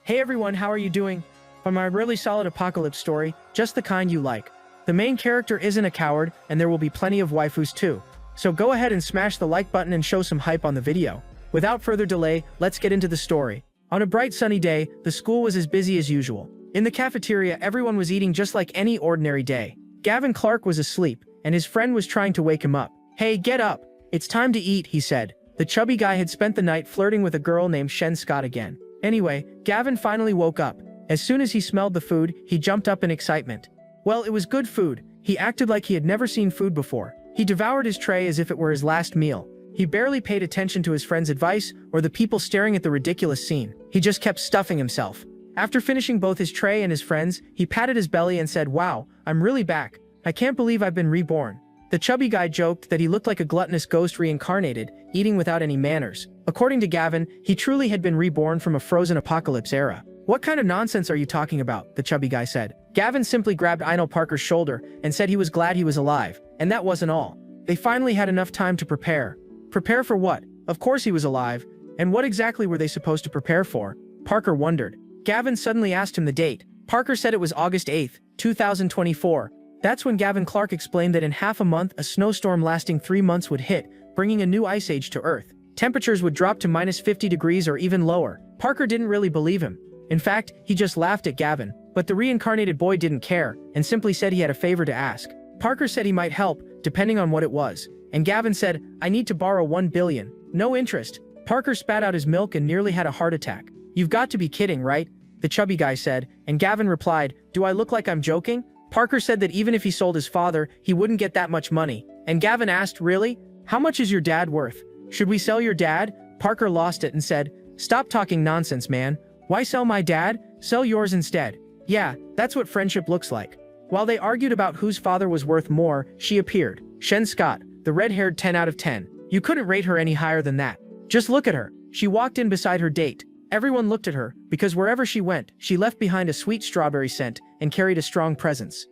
Hey everyone, how are you doing? For my really solid apocalypse story, just the kind you like. The main character isn't a coward, and there will be plenty of waifus too. So go ahead and smash the like button and show some hype on the video. Without further delay, let's get into the story. On a bright sunny day, the school was as busy as usual. In the cafeteria, everyone was eating just like any ordinary day. Gavin Clark was asleep, and his friend was trying to wake him up. Hey, get up! It's time to eat, he said. The chubby guy had spent the night flirting with a girl named Shen Scott again. Anyway, Gavin finally woke up. As soon as he smelled the food, he jumped up in excitement. Well, it was good food. He acted like he had never seen food before. He devoured his tray as if it were his last meal. He barely paid attention to his friend's advice or the people staring at the ridiculous scene. He just kept stuffing himself. After finishing both his tray and his friend's, he patted his belly and said, "Wow, I'm really back. I can't believe I've been reborn." The chubby guy joked that he looked like a gluttonous ghost reincarnated, eating without any manners. According to Gavin, he truly had been reborn from a frozen apocalypse era. "What kind of nonsense are you talking about?" the chubby guy said. Gavin simply grabbed Einel Parker's shoulder and said he was glad he was alive, and that wasn't all. They finally had enough time to prepare. Prepare for what? Of course he was alive. And what exactly were they supposed to prepare for? Parker wondered. Gavin suddenly asked him the date. Parker said it was August 8th, 2024. That's when Gavin Clark explained that in half a month a snowstorm lasting 3 months would hit, bringing a new ice age to Earth. Temperatures would drop to minus 50 degrees or even lower. Parker didn't really believe him. In fact, he just laughed at Gavin, but the reincarnated boy didn't care, and simply said he had a favor to ask. Parker said he might help, depending on what it was, and Gavin said, "I need to borrow 1 billion. No interest." Parker spat out his milk and nearly had a heart attack. "You've got to be kidding, right?" the chubby guy said, and Gavin replied, "Do I look like I'm joking?" Parker said that even if he sold his father, he wouldn't get that much money, and Gavin asked, "Really? How much is your dad worth? Should we sell your dad?" Parker lost it and said, "Stop talking nonsense, man. Why sell my dad? Sell yours instead." Yeah, that's what friendship looks like. While they argued about whose father was worth more, she appeared. Shen Scott, the red-haired 10 out of 10. You couldn't rate her any higher than that. Just look at her. She walked in beside her date. Everyone looked at her, because wherever she went, she left behind a sweet strawberry scent and carried a strong presence.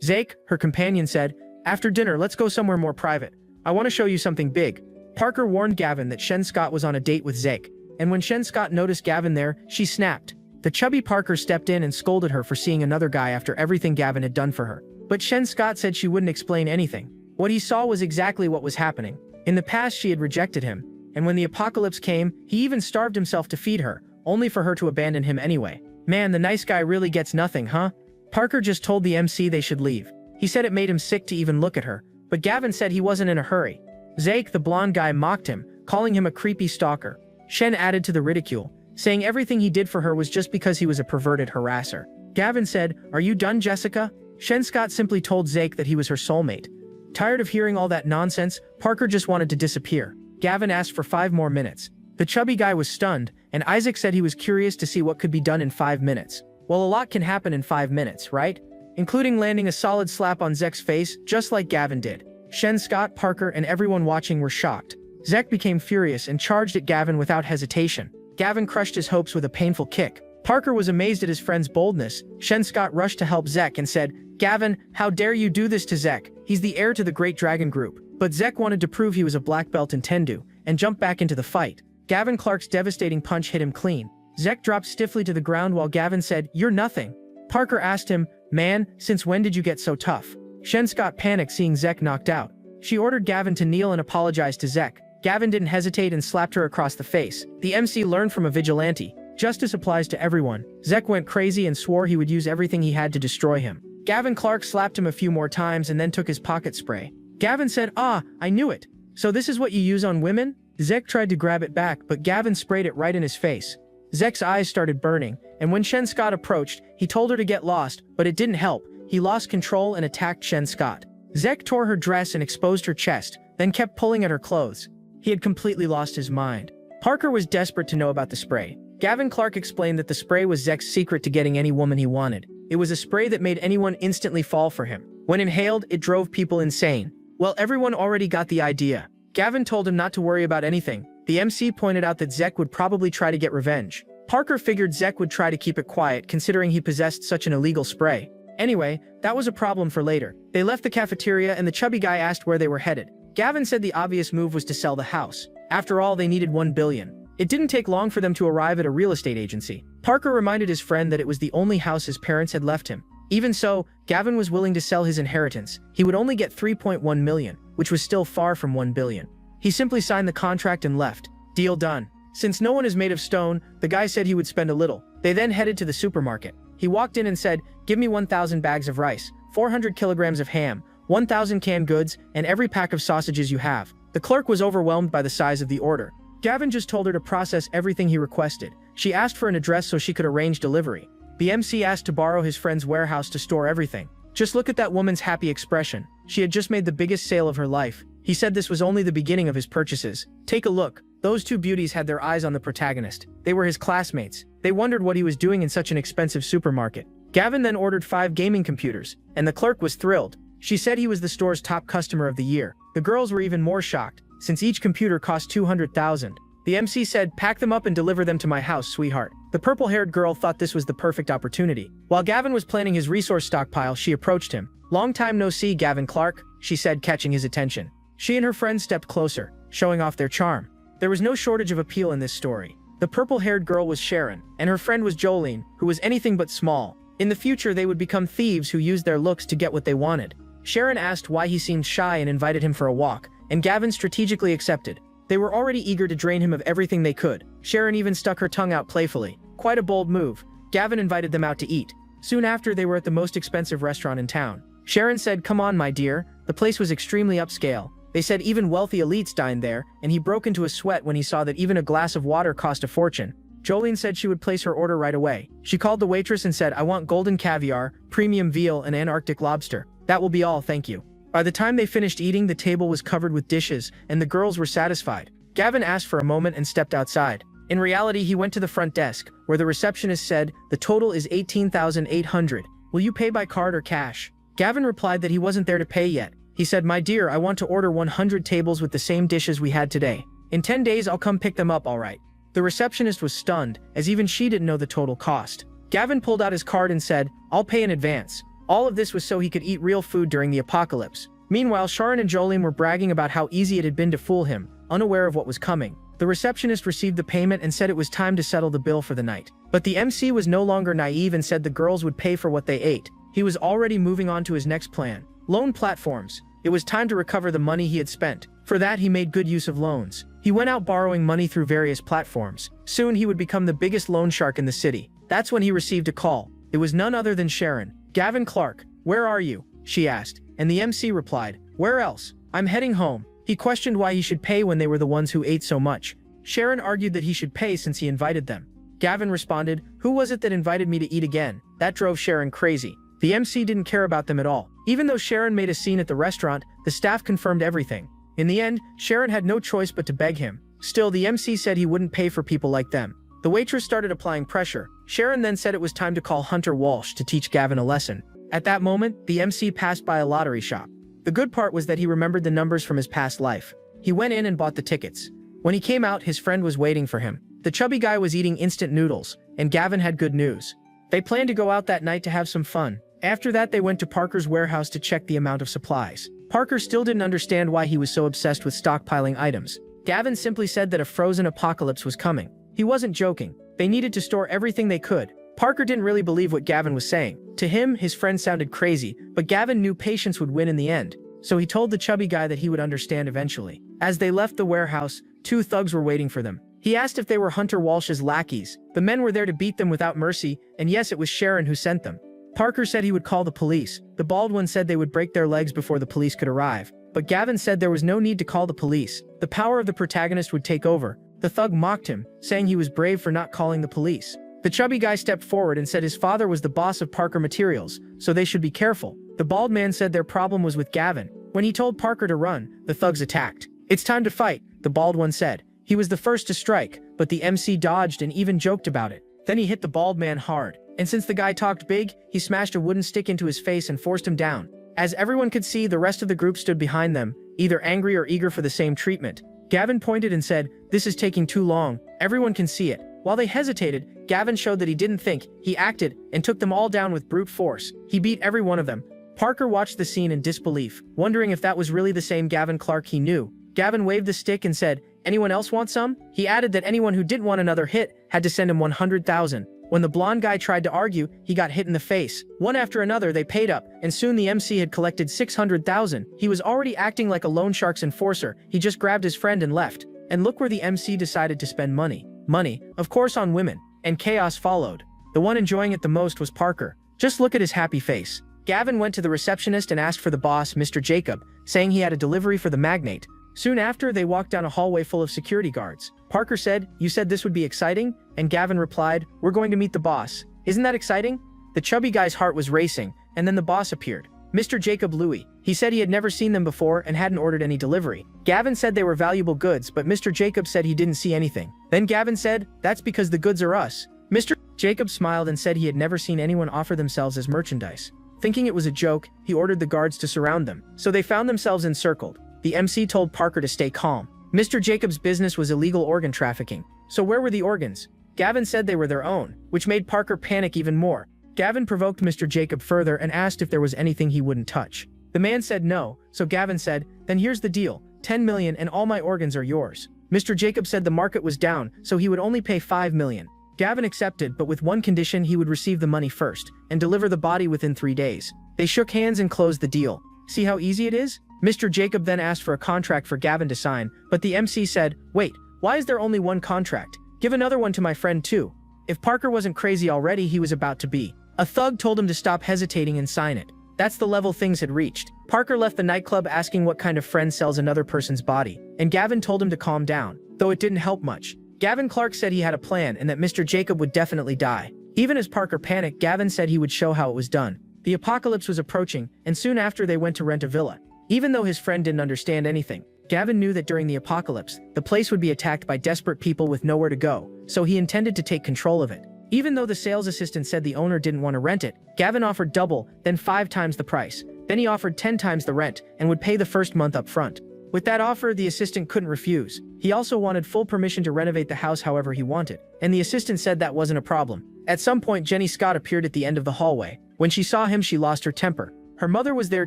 "Zake," her companion said, "after dinner let's go somewhere more private. I want to show you something big." Parker warned Gavin that Shen Scott was on a date with Zake, and when Shen Scott noticed Gavin there, she snapped. The chubby Parker stepped in and scolded her for seeing another guy after everything Gavin had done for her. But Shen Scott said she wouldn't explain anything. What he saw was exactly what was happening. In the past she had rejected him, and when the apocalypse came, he even starved himself to feed her, only for her to abandon him anyway. Man, the nice guy really gets nothing, huh? Parker just told the MC they should leave. He said it made him sick to even look at her, but Gavin said he wasn't in a hurry. Zake, the blonde guy, mocked him, calling him a creepy stalker. Shen added to the ridicule, saying everything he did for her was just because he was a perverted harasser. Gavin said, "Are you done, Jessica?" Shen Scott simply told Zake that he was her soulmate. Tired of hearing all that nonsense, Parker just wanted to disappear. Gavin asked for 5 more minutes. The chubby guy was stunned, and Isaac said he was curious to see what could be done in 5 minutes. Well, a lot can happen in 5 minutes, right? Including landing a solid slap on Zek's face, just like Gavin did. Shen Scott, Parker, and everyone watching were shocked. Zek became furious and charged at Gavin without hesitation. Gavin crushed his hopes with a painful kick. Parker was amazed at his friend's boldness. Shen Scott rushed to help Zek and said, "Gavin, how dare you do this to Zek? He's the heir to the Great Dragon Group." But Zek wanted to prove he was a black belt in Tendu, and jumped back into the fight. Gavin Clark's devastating punch hit him clean. Zek dropped stiffly to the ground while Gavin said, "You're nothing." Parker asked him, "Man, since when did you get so tough?" Shen Scott panicked seeing Zek knocked out. She ordered Gavin to kneel and apologize to Zek. Gavin didn't hesitate and slapped her across the face. The MC learned from a vigilante. Justice applies to everyone. Zek went crazy and swore he would use everything he had to destroy him. Gavin Clark slapped him a few more times and then took his pocket spray. Gavin said, "Ah, I knew it. So this is what you use on women?" Zek tried to grab it back, but Gavin sprayed it right in his face. Zek's eyes started burning, and when Shen Scott approached, he told her to get lost, but it didn't help. He lost control and attacked Shen Scott. Zek tore her dress and exposed her chest, then kept pulling at her clothes. He had completely lost his mind. Parker was desperate to know about the spray. Gavin Clark explained that the spray was Zek's secret to getting any woman he wanted. It was a spray that made anyone instantly fall for him. When inhaled, it drove people insane. Well, everyone already got the idea. Gavin told him not to worry about anything. The MC pointed out that Zek would probably try to get revenge. Parker figured Zek would try to keep it quiet considering he possessed such an illegal spray. Anyway, that was a problem for later. They left the cafeteria and the chubby guy asked where they were headed. Gavin said the obvious move was to sell the house. After all, they needed 1 billion. It didn't take long for them to arrive at a real estate agency. Parker reminded his friend that it was the only house his parents had left him. Even so, Gavin was willing to sell his inheritance. He would only get 3.1 million, which was still far from 1 billion. He simply signed the contract and left. Deal done. Since no one is made of stone, the guy said he would spend a little. They then headed to the supermarket. He walked in and said, "Give me 1,000 bags of rice, 400 kilograms of ham, 1,000 canned goods, and every pack of sausages you have." The clerk was overwhelmed by the size of the order. Gavin just told her to process everything he requested. She asked for an address so she could arrange delivery. The MC asked to borrow his friend's warehouse to store everything. Just look at that woman's happy expression. She had just made the biggest sale of her life. He said this was only the beginning of his purchases. Take a look. Those two beauties had their eyes on the protagonist. They were his classmates. They wondered what he was doing in such an expensive supermarket. Gavin then ordered 5 gaming computers, and the clerk was thrilled. She said he was the store's top customer of the year. The girls were even more shocked, since each computer cost 200,000. The MC said, "Pack them up and deliver them to my house, sweetheart." The purple-haired girl thought this was the perfect opportunity. While Gavin was planning his resource stockpile, she approached him. "Long time no see, Gavin Clark," she said, catching his attention. She and her friend stepped closer, showing off their charm. There was no shortage of appeal in this story. The purple-haired girl was Sharon, and her friend was Jolene, who was anything but small. In the future, they would become thieves who used their looks to get what they wanted. Sharon asked why he seemed shy and invited him for a walk, and Gavin strategically accepted. They were already eager to drain him of everything they could. Sharon even stuck her tongue out playfully. Quite a bold move. Gavin invited them out to eat. Soon after, they were at the most expensive restaurant in town. Sharon said, "Come on, my dear." The place was extremely upscale. They said even wealthy elites dined there, and he broke into a sweat when he saw that even a glass of water cost a fortune. Jolene said she would place her order right away. She called the waitress and said, "I want golden caviar, premium veal, and Antarctic lobster. That will be all, thank you." By the time they finished eating, the table was covered with dishes, and the girls were satisfied. Gavin asked for a moment and stepped outside. In reality, he went to the front desk, where the receptionist said, "The total is 18,800. Will you pay by card or cash?" Gavin replied that he wasn't there to pay yet. He said, "My dear, I want to order 100 tables with the same dishes we had today. In 10 days, I'll come pick them up, all right." The receptionist was stunned, as even she didn't know the total cost. Gavin pulled out his card and said, "I'll pay in advance." All of this was so he could eat real food during the apocalypse. Meanwhile, Sharon and Jolene were bragging about how easy it had been to fool him, unaware of what was coming. The receptionist received the payment and said it was time to settle the bill for the night. But the MC was no longer naive and said the girls would pay for what they ate. He was already moving on to his next plan. Loan platforms. It was time to recover the money he had spent. For that, he made good use of loans. He went out borrowing money through various platforms. Soon, he would become the biggest loan shark in the city. That's when he received a call. It was none other than Sharon. "Gavin Clark, where are you?" she asked. And the MC replied, "Where else? I'm heading home." He questioned why he should pay when they were the ones who ate so much. Sharon argued that he should pay since he invited them. Gavin responded, "Who was it that invited me to eat again?" That drove Sharon crazy. The MC didn't care about them at all. Even though Sharon made a scene at the restaurant, the staff confirmed everything. In the end, Sharon had no choice but to beg him. Still, the MC said he wouldn't pay for people like them. The waitress started applying pressure. Sharon then said it was time to call Hunter Walsh to teach Gavin a lesson. At that moment, the MC passed by a lottery shop. The good part was that he remembered the numbers from his past life. He went in and bought the tickets. When he came out, his friend was waiting for him. The chubby guy was eating instant noodles, and Gavin had good news. They planned to go out that night to have some fun. After that, they went to Parker's warehouse to check the amount of supplies. Parker still didn't understand why he was so obsessed with stockpiling items. Gavin simply said that a frozen apocalypse was coming. He wasn't joking. They needed to store everything they could. Parker didn't really believe what Gavin was saying. To him, his friend sounded crazy, but Gavin knew patience would win in the end. So he told the chubby guy that he would understand eventually. As they left the warehouse, 2 thugs were waiting for them. He asked if they were Hunter Walsh's lackeys. The men were there to beat them without mercy, and yes, it was Sharon who sent them. Parker said he would call the police. The bald one said they would break their legs before the police could arrive. But Gavin said there was no need to call the police. The power of the protagonist would take over. The thug mocked him, saying he was brave for not calling the police. The chubby guy stepped forward and said his father was the boss of Parker Materials, so they should be careful. The bald man said their problem was with Gavin. When he told Parker to run, the thugs attacked. "It's time to fight," the bald one said. He was the first to strike, but the MC dodged and even joked about it. Then he hit the bald man hard. And since the guy talked big, he smashed a wooden stick into his face and forced him down. As everyone could see, the rest of the group stood behind them, either angry or eager for the same treatment. Gavin pointed and said, "This is taking too long. Everyone can see it." While they hesitated, Gavin showed that he didn't think. He acted and took them all down with brute force. He beat every one of them. Parker watched the scene in disbelief, wondering if that was really the same Gavin Clark he knew. Gavin waved the stick and said, "Anyone else want some?" He added that anyone who didn't want another hit had to send him 100,000. When the blonde guy tried to argue, he got hit in the face. One after another, they paid up, and soon the MC had collected 600,000. He was already acting like a loan shark's enforcer. He just grabbed his friend and left. And look where the MC decided to spend money. Money, of course, on women. And chaos followed. The one enjoying it the most was Parker. Just look at his happy face. Gavin went to the receptionist and asked for the boss, Mr. Jacob, saying he had a delivery for the magnate. Soon after, they walked down a hallway full of security guards. Parker said, "You said this would be exciting?" And Gavin replied, "We're going to meet the boss. Isn't that exciting?" The chubby guy's heart was racing, and then the boss appeared. Mr. Jacob Louis. He said he had never seen them before and hadn't ordered any delivery. Gavin said they were valuable goods, but Mr. Jacob said he didn't see anything. Then Gavin said, "That's because the goods are us." Mr. Jacob smiled and said he had never seen anyone offer themselves as merchandise. Thinking it was a joke, he ordered the guards to surround them. So they found themselves encircled. The MC told Parker to stay calm. Mr. Jacob's business was illegal organ trafficking. So where were the organs? Gavin said they were their own, which made Parker panic even more. Gavin provoked Mr. Jacob further and asked if there was anything he wouldn't touch. The man said no, so Gavin said, "Then here's the deal, 10 million and all my organs are yours." Mr. Jacob said the market was down, so he would only pay 5 million. Gavin accepted, but with one condition: he would receive the money first, and deliver the body within 3 days. They shook hands and closed the deal. See how easy it is? Mr. Jacob then asked for a contract for Gavin to sign, but the MC said, "Wait, why is there only one contract? Give another one to my friend too." If Parker wasn't crazy already, he was about to be. A thug told him to stop hesitating and sign it. That's the level things had reached. Parker left the nightclub asking what kind of friend sells another person's body, and Gavin told him to calm down, though it didn't help much. Gavin Clark said he had a plan and that Mr. Jacob would definitely die. Even as Parker panicked, Gavin said he would show how it was done. The apocalypse was approaching, and soon after they went to rent a villa. Even though his friend didn't understand anything, Gavin knew that during the apocalypse, the place would be attacked by desperate people with nowhere to go, so he intended to take control of it. Even though the sales assistant said the owner didn't want to rent it, Gavin offered double, then 5 times the price. Then he offered 10 times the rent, and would pay the first month up front. With that offer, the assistant couldn't refuse. He also wanted full permission to renovate the house however he wanted, and the assistant said that wasn't a problem. At some point, Jenny Scott appeared at the end of the hallway. When she saw him, she lost her temper. Her mother was there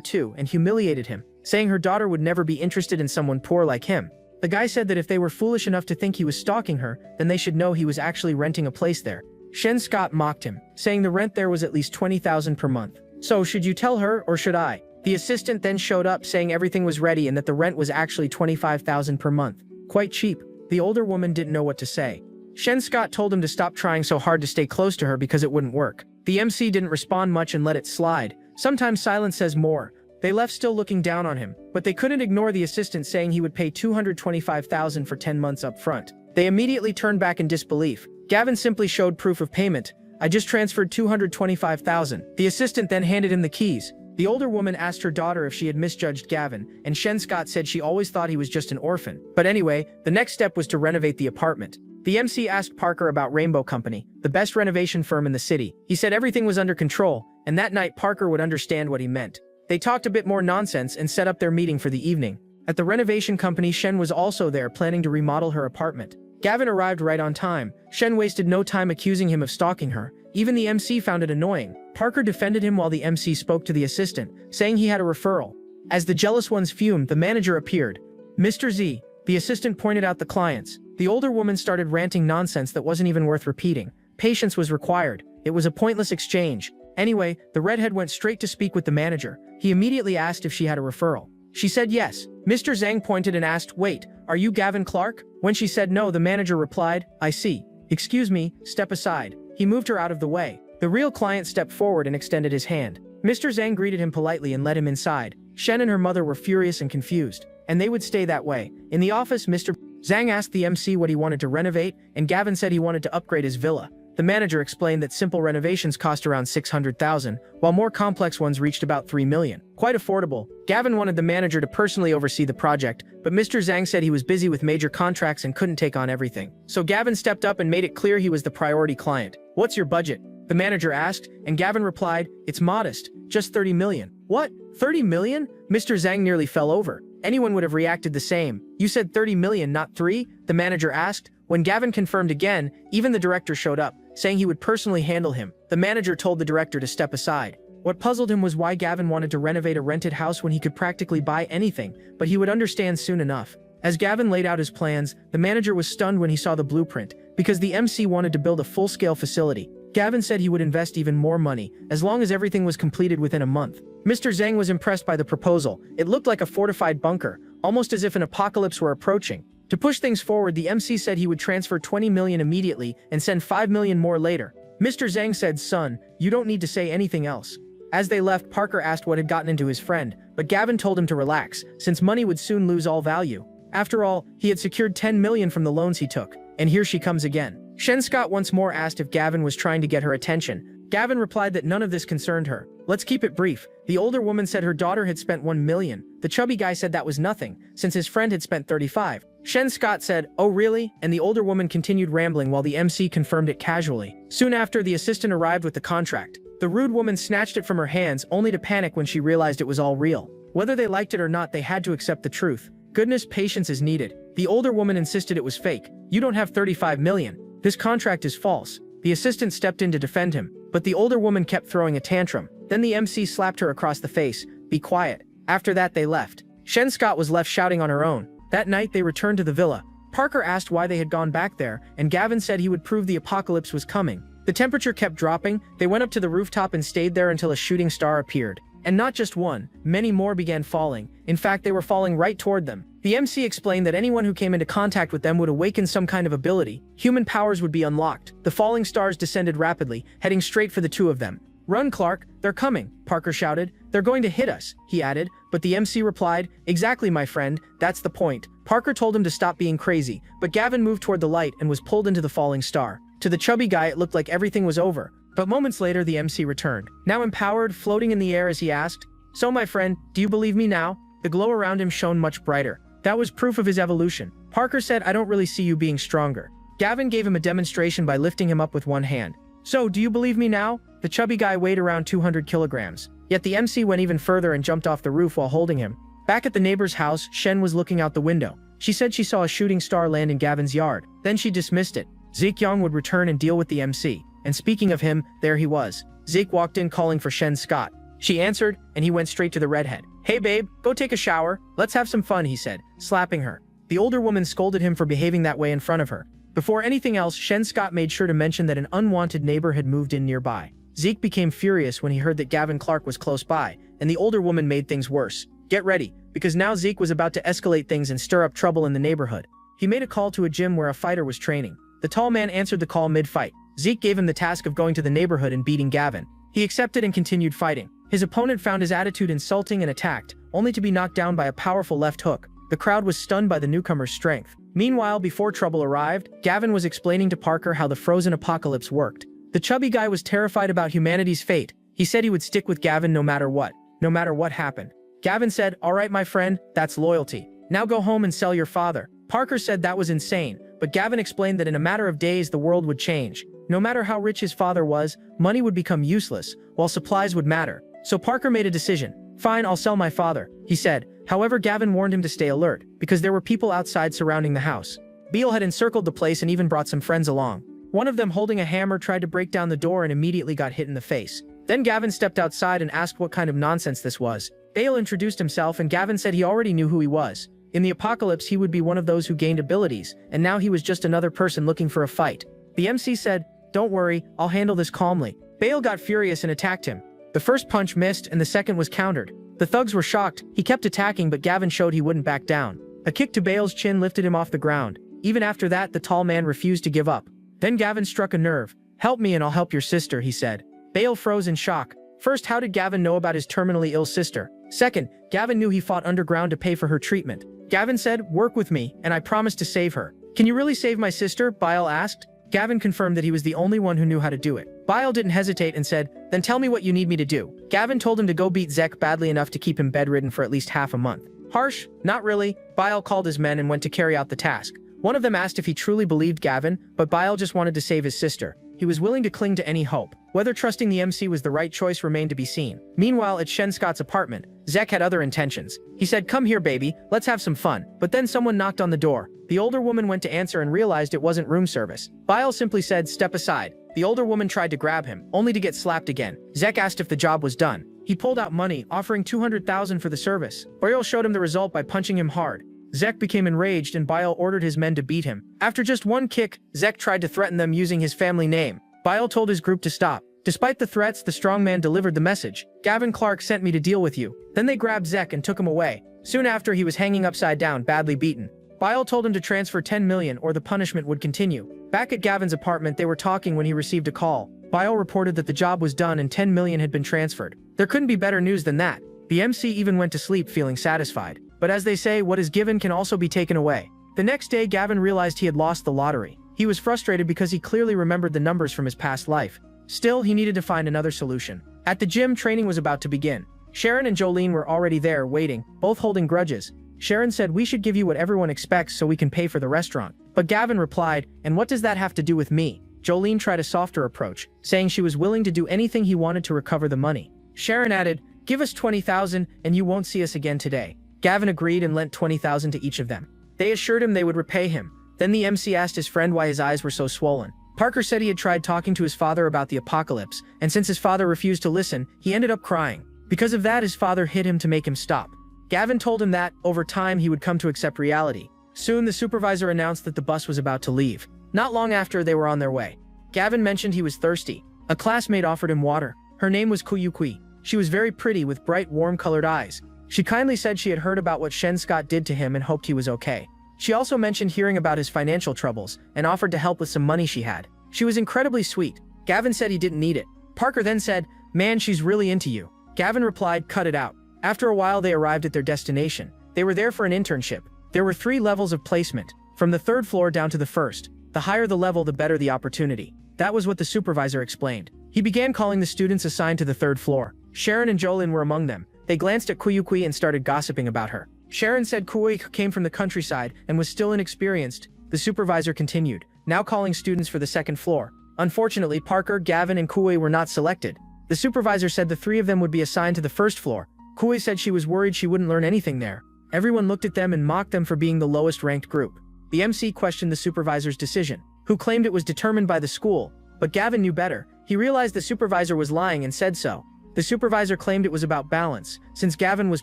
too, and humiliated him, saying her daughter would never be interested in someone poor like him. The guy said that if they were foolish enough to think he was stalking her, then they should know he was actually renting a place there. Shen Scott mocked him, saying the rent there was at least 20,000 per month. "So should you tell her, or should I?" The assistant then showed up saying everything was ready and that the rent was actually 25,000 per month. Quite cheap. The older woman didn't know what to say. Shen Scott told him to stop trying so hard to stay close to her because it wouldn't work. The MC didn't respond much and let it slide. Sometimes silence says more. They left still looking down on him, but they couldn't ignore the assistant saying he would pay 225,000 for 10 months up front. They immediately turned back in disbelief. Gavin simply showed proof of payment. "I just transferred 225,000. The assistant then handed him the keys. The older woman asked her daughter if she had misjudged Gavin, and Shen Scott said she always thought he was just an orphan. But anyway, the next step was to renovate the apartment. The MC asked Parker about Rainbow Company, the best renovation firm in the city. He said everything was under control, and that night Parker would understand what he meant. They talked a bit more nonsense and set up their meeting for the evening. At the renovation company, Shen was also there planning to remodel her apartment. Gavin arrived right on time. Shen wasted no time accusing him of stalking her. Even the MC found it annoying. Parker defended him while the MC spoke to the assistant, saying he had a referral. As the jealous ones fumed, the manager appeared. "Mr. Z," the assistant pointed out the clients. The older woman started ranting nonsense that wasn't even worth repeating. Patience was required. It was a pointless exchange. Anyway, the redhead went straight to speak with the manager. He immediately asked if she had a referral. She said yes. Mr. Zhang pointed and asked, "Wait, are you Gavin Clark?" When she said no, the manager replied, "I see. Excuse me, step aside." He moved her out of the way. The real client stepped forward and extended his hand. Mr. Zhang greeted him politely and let him inside. Shen and her mother were furious and confused, and they would stay that way. In the office, Mr. Zhang asked the MC what he wanted to renovate, and Gavin said he wanted to upgrade his villa. The manager explained that simple renovations cost around 600,000, while more complex ones reached about 3 million. Quite affordable. Gavin wanted the manager to personally oversee the project, but Mr. Zhang said he was busy with major contracts and couldn't take on everything. So Gavin stepped up and made it clear he was the priority client. "What's your budget?" the manager asked, and Gavin replied, "It's modest, just 30 million. "What? 30 million? Mr. Zhang nearly fell over. Anyone would have reacted the same. "You said 30 million, not 3? the manager asked. When Gavin confirmed again, even the director showed up, saying he would personally handle him. The manager told the director to step aside. What puzzled him was why Gavin wanted to renovate a rented house when he could practically buy anything, but he would understand soon enough. As Gavin laid out his plans, the manager was stunned when he saw the blueprint, because the MC wanted to build a full-scale facility. Gavin said he would invest even more money, as long as everything was completed within a month. Mr. Zhang was impressed by the proposal. It looked like a fortified bunker, almost as if an apocalypse were approaching. To push things forward, the MC said he would transfer 20 million immediately and send 5 million more later. Mr. Zhang said, "Son, you don't need to say anything else." As they left, Parker asked what had gotten into his friend, but Gavin told him to relax, since money would soon lose all value. After all, he had secured 10 million from the loans he took, and here she comes again. Shen Scott once more asked if Gavin was trying to get her attention. Gavin replied that none of this concerned her. Let's keep it brief. The older woman said her daughter had spent 1 million. The chubby guy said that was nothing, since his friend had spent 35. Shen Scott said, "Oh really?" And the older woman continued rambling while the MC confirmed it casually. Soon after, the assistant arrived with the contract. The rude woman snatched it from her hands, only to panic when she realized it was all real. Whether they liked it or not, they had to accept the truth. Goodness, patience is needed. The older woman insisted it was fake. "You don't have 35 million. This contract is false." The assistant stepped in to defend him, but the older woman kept throwing a tantrum. Then the MC slapped her across the face. "Be quiet." After that, they left. Shen Scott was left shouting on her own. That night, they returned to the villa. Parker asked why they had gone back there, and Gavin said he would prove the apocalypse was coming. The temperature kept dropping. They went up to the rooftop and stayed there until a shooting star appeared. And not just one, many more began falling. In fact, they were falling right toward them. The MC explained that anyone who came into contact with them would awaken some kind of ability. Human powers would be unlocked. The falling stars descended rapidly, heading straight for the two of them. "Run, Clark, they're coming," Parker shouted. "They're going to hit us," he added, but the MC replied, "Exactly, my friend, that's the point." Parker told him to stop being crazy, but Gavin moved toward the light and was pulled into the falling star. To the chubby guy, it looked like everything was over. But moments later, the MC returned. Now empowered, floating in the air as he asked, "So my friend, do you believe me now?" The glow around him shone much brighter. That was proof of his evolution. Parker said, "I don't really see you being stronger." Gavin gave him a demonstration by lifting him up with one hand. "So, do you believe me now?" The chubby guy weighed around 200 kilograms. Yet the MC went even further and jumped off the roof while holding him. Back at the neighbor's house, Shen was looking out the window. She said she saw a shooting star land in Gavin's yard. Then she dismissed it. Zeke Young would return and deal with the MC. And speaking of him, there he was. Zeke walked in calling for Shen Scott. She answered, and he went straight to the redhead. "Hey babe, go take a shower. Let's have some fun," he said, slapping her. The older woman scolded him for behaving that way in front of her. Before anything else, Shen Scott made sure to mention that an unwanted neighbor had moved in nearby. Zeke became furious when he heard that Gavin Clark was close by, and the older woman made things worse. Get ready, because now Zeke was about to escalate things and stir up trouble in the neighborhood. He made a call to a gym where a fighter was training. The tall man answered the call mid-fight. Zeke gave him the task of going to the neighborhood and beating Gavin. He accepted and continued fighting. His opponent found his attitude insulting and attacked, only to be knocked down by a powerful left hook. The crowd was stunned by the newcomer's strength. Meanwhile, before trouble arrived, Gavin was explaining to Parker how the frozen apocalypse worked. The chubby guy was terrified about humanity's fate. He said he would stick with Gavin no matter what happened. Gavin said, "All right, my friend, that's loyalty. Now go home and sell your father." Parker said that was insane, but Gavin explained that in a matter of days the world would change. No matter how rich his father was, money would become useless, while supplies would matter. So Parker made a decision. "Fine, I'll sell my father," he said. However, Gavin warned him to stay alert, because there were people outside surrounding the house. Beale had encircled the place and even brought some friends along. One of them, holding a hammer, tried to break down the door and immediately got hit in the face. Then Gavin stepped outside and asked what kind of nonsense this was. Beale introduced himself and Gavin said he already knew who he was. In the apocalypse, he would be one of those who gained abilities, and now he was just another person looking for a fight. The MC said, "Don't worry, I'll handle this calmly." Beale got furious and attacked him. The first punch missed and the second was countered. The thugs were shocked. He kept attacking, but Gavin showed he wouldn't back down. A kick to Beale's chin lifted him off the ground. Even after that, the tall man refused to give up. Then Gavin struck a nerve. "Help me and I'll help your sister," he said. Beale froze in shock. First, how did Gavin know about his terminally ill sister? Second, Gavin knew he fought underground to pay for her treatment. Gavin said, "Work with me, and I promise to save her." "Can you really save my sister?" Beale asked. Gavin confirmed that he was the only one who knew how to do it. Beale didn't hesitate and said, "Then tell me what you need me to do." Gavin told him to go beat Zek badly enough to keep him bedridden for at least half a month. Harsh? Not really. Beale called his men and went to carry out the task. One of them asked if he truly believed Gavin, but Beale just wanted to save his sister. He was willing to cling to any hope. Whether trusting the MC was the right choice remained to be seen. Meanwhile, at Shen Scott's apartment, Zek had other intentions. He said, "Come here, baby, let's have some fun." But then someone knocked on the door. The older woman went to answer and realized it wasn't room service. Beale simply said, "Step aside." The older woman tried to grab him, only to get slapped again. Zek asked if the job was done. He pulled out money, offering 200,000 for the service. Beale showed him the result by punching him hard. Zek became enraged and Beale ordered his men to beat him. After just one kick, Zek tried to threaten them using his family name. Bile told his group to stop. Despite the threats, the strong man delivered the message. Gavin Clark sent me to deal with you. Then they grabbed Zek and took him away. Soon after, he was hanging upside down, badly beaten. Bile told him to transfer 10 million or the punishment would continue. Back at Gavin's apartment, they were talking when he received a call. Bile reported that the job was done and 10 million had been transferred. There couldn't be better news than that. The MC even went to sleep feeling satisfied. But as they say, what is given can also be taken away. The next day, Gavin realized he had lost the lottery. He was frustrated because he clearly remembered the numbers from his past life. Still, he needed to find another solution. At the gym, training was about to begin. Sharon and Jolene were already there, waiting, both holding grudges. Sharon said, "We should give you what everyone expects so we can pay for the restaurant." But Gavin replied, "And what does that have to do with me?" Jolene tried a softer approach, saying she was willing to do anything he wanted to recover the money. Sharon added, "Give us 20,000 and you won't see us again today." Gavin agreed and lent 20,000 to each of them. They assured him they would repay him. Then the MC asked his friend why his eyes were so swollen. Parker said he had tried talking to his father about the apocalypse, and since his father refused to listen, he ended up crying. Because of that, his father hit him to make him stop. Gavin told him that, over time, he would come to accept reality. Soon, the supervisor announced that the bus was about to leave. Not long after, they were on their way. Gavin mentioned he was thirsty. A classmate offered him water. Her name was Kuyukui. She was very pretty with bright, warm-colored eyes. She kindly said she had heard about what Shen Scott did to him and hoped he was okay. She also mentioned hearing about his financial troubles and offered to help with some money she had. She was incredibly sweet. Gavin said he didn't need it. Parker then said, "Man, she's really into you." Gavin replied, "Cut it out." After a while, they arrived at their destination. They were there for an internship. There were 3 levels of placement, from the 3rd floor down to the 1st. The higher the level, the better the opportunity. That was what the supervisor explained. He began calling the students assigned to the 3rd floor. Sharon and Jolene were among them. They glanced at Kuyukui and started gossiping about her. Sharon said Kui came from the countryside and was still inexperienced. The supervisor continued, now calling students for the 2nd floor. Unfortunately, Parker, Gavin, and Kui were not selected. The supervisor said the 3 of them would be assigned to the 1st floor. Kui said she was worried she wouldn't learn anything there. Everyone looked at them and mocked them for being the lowest-ranked group. The MC questioned the supervisor's decision, who claimed it was determined by the school. But Gavin knew better. He realized the supervisor was lying and said so. The supervisor claimed it was about balance, since Gavin was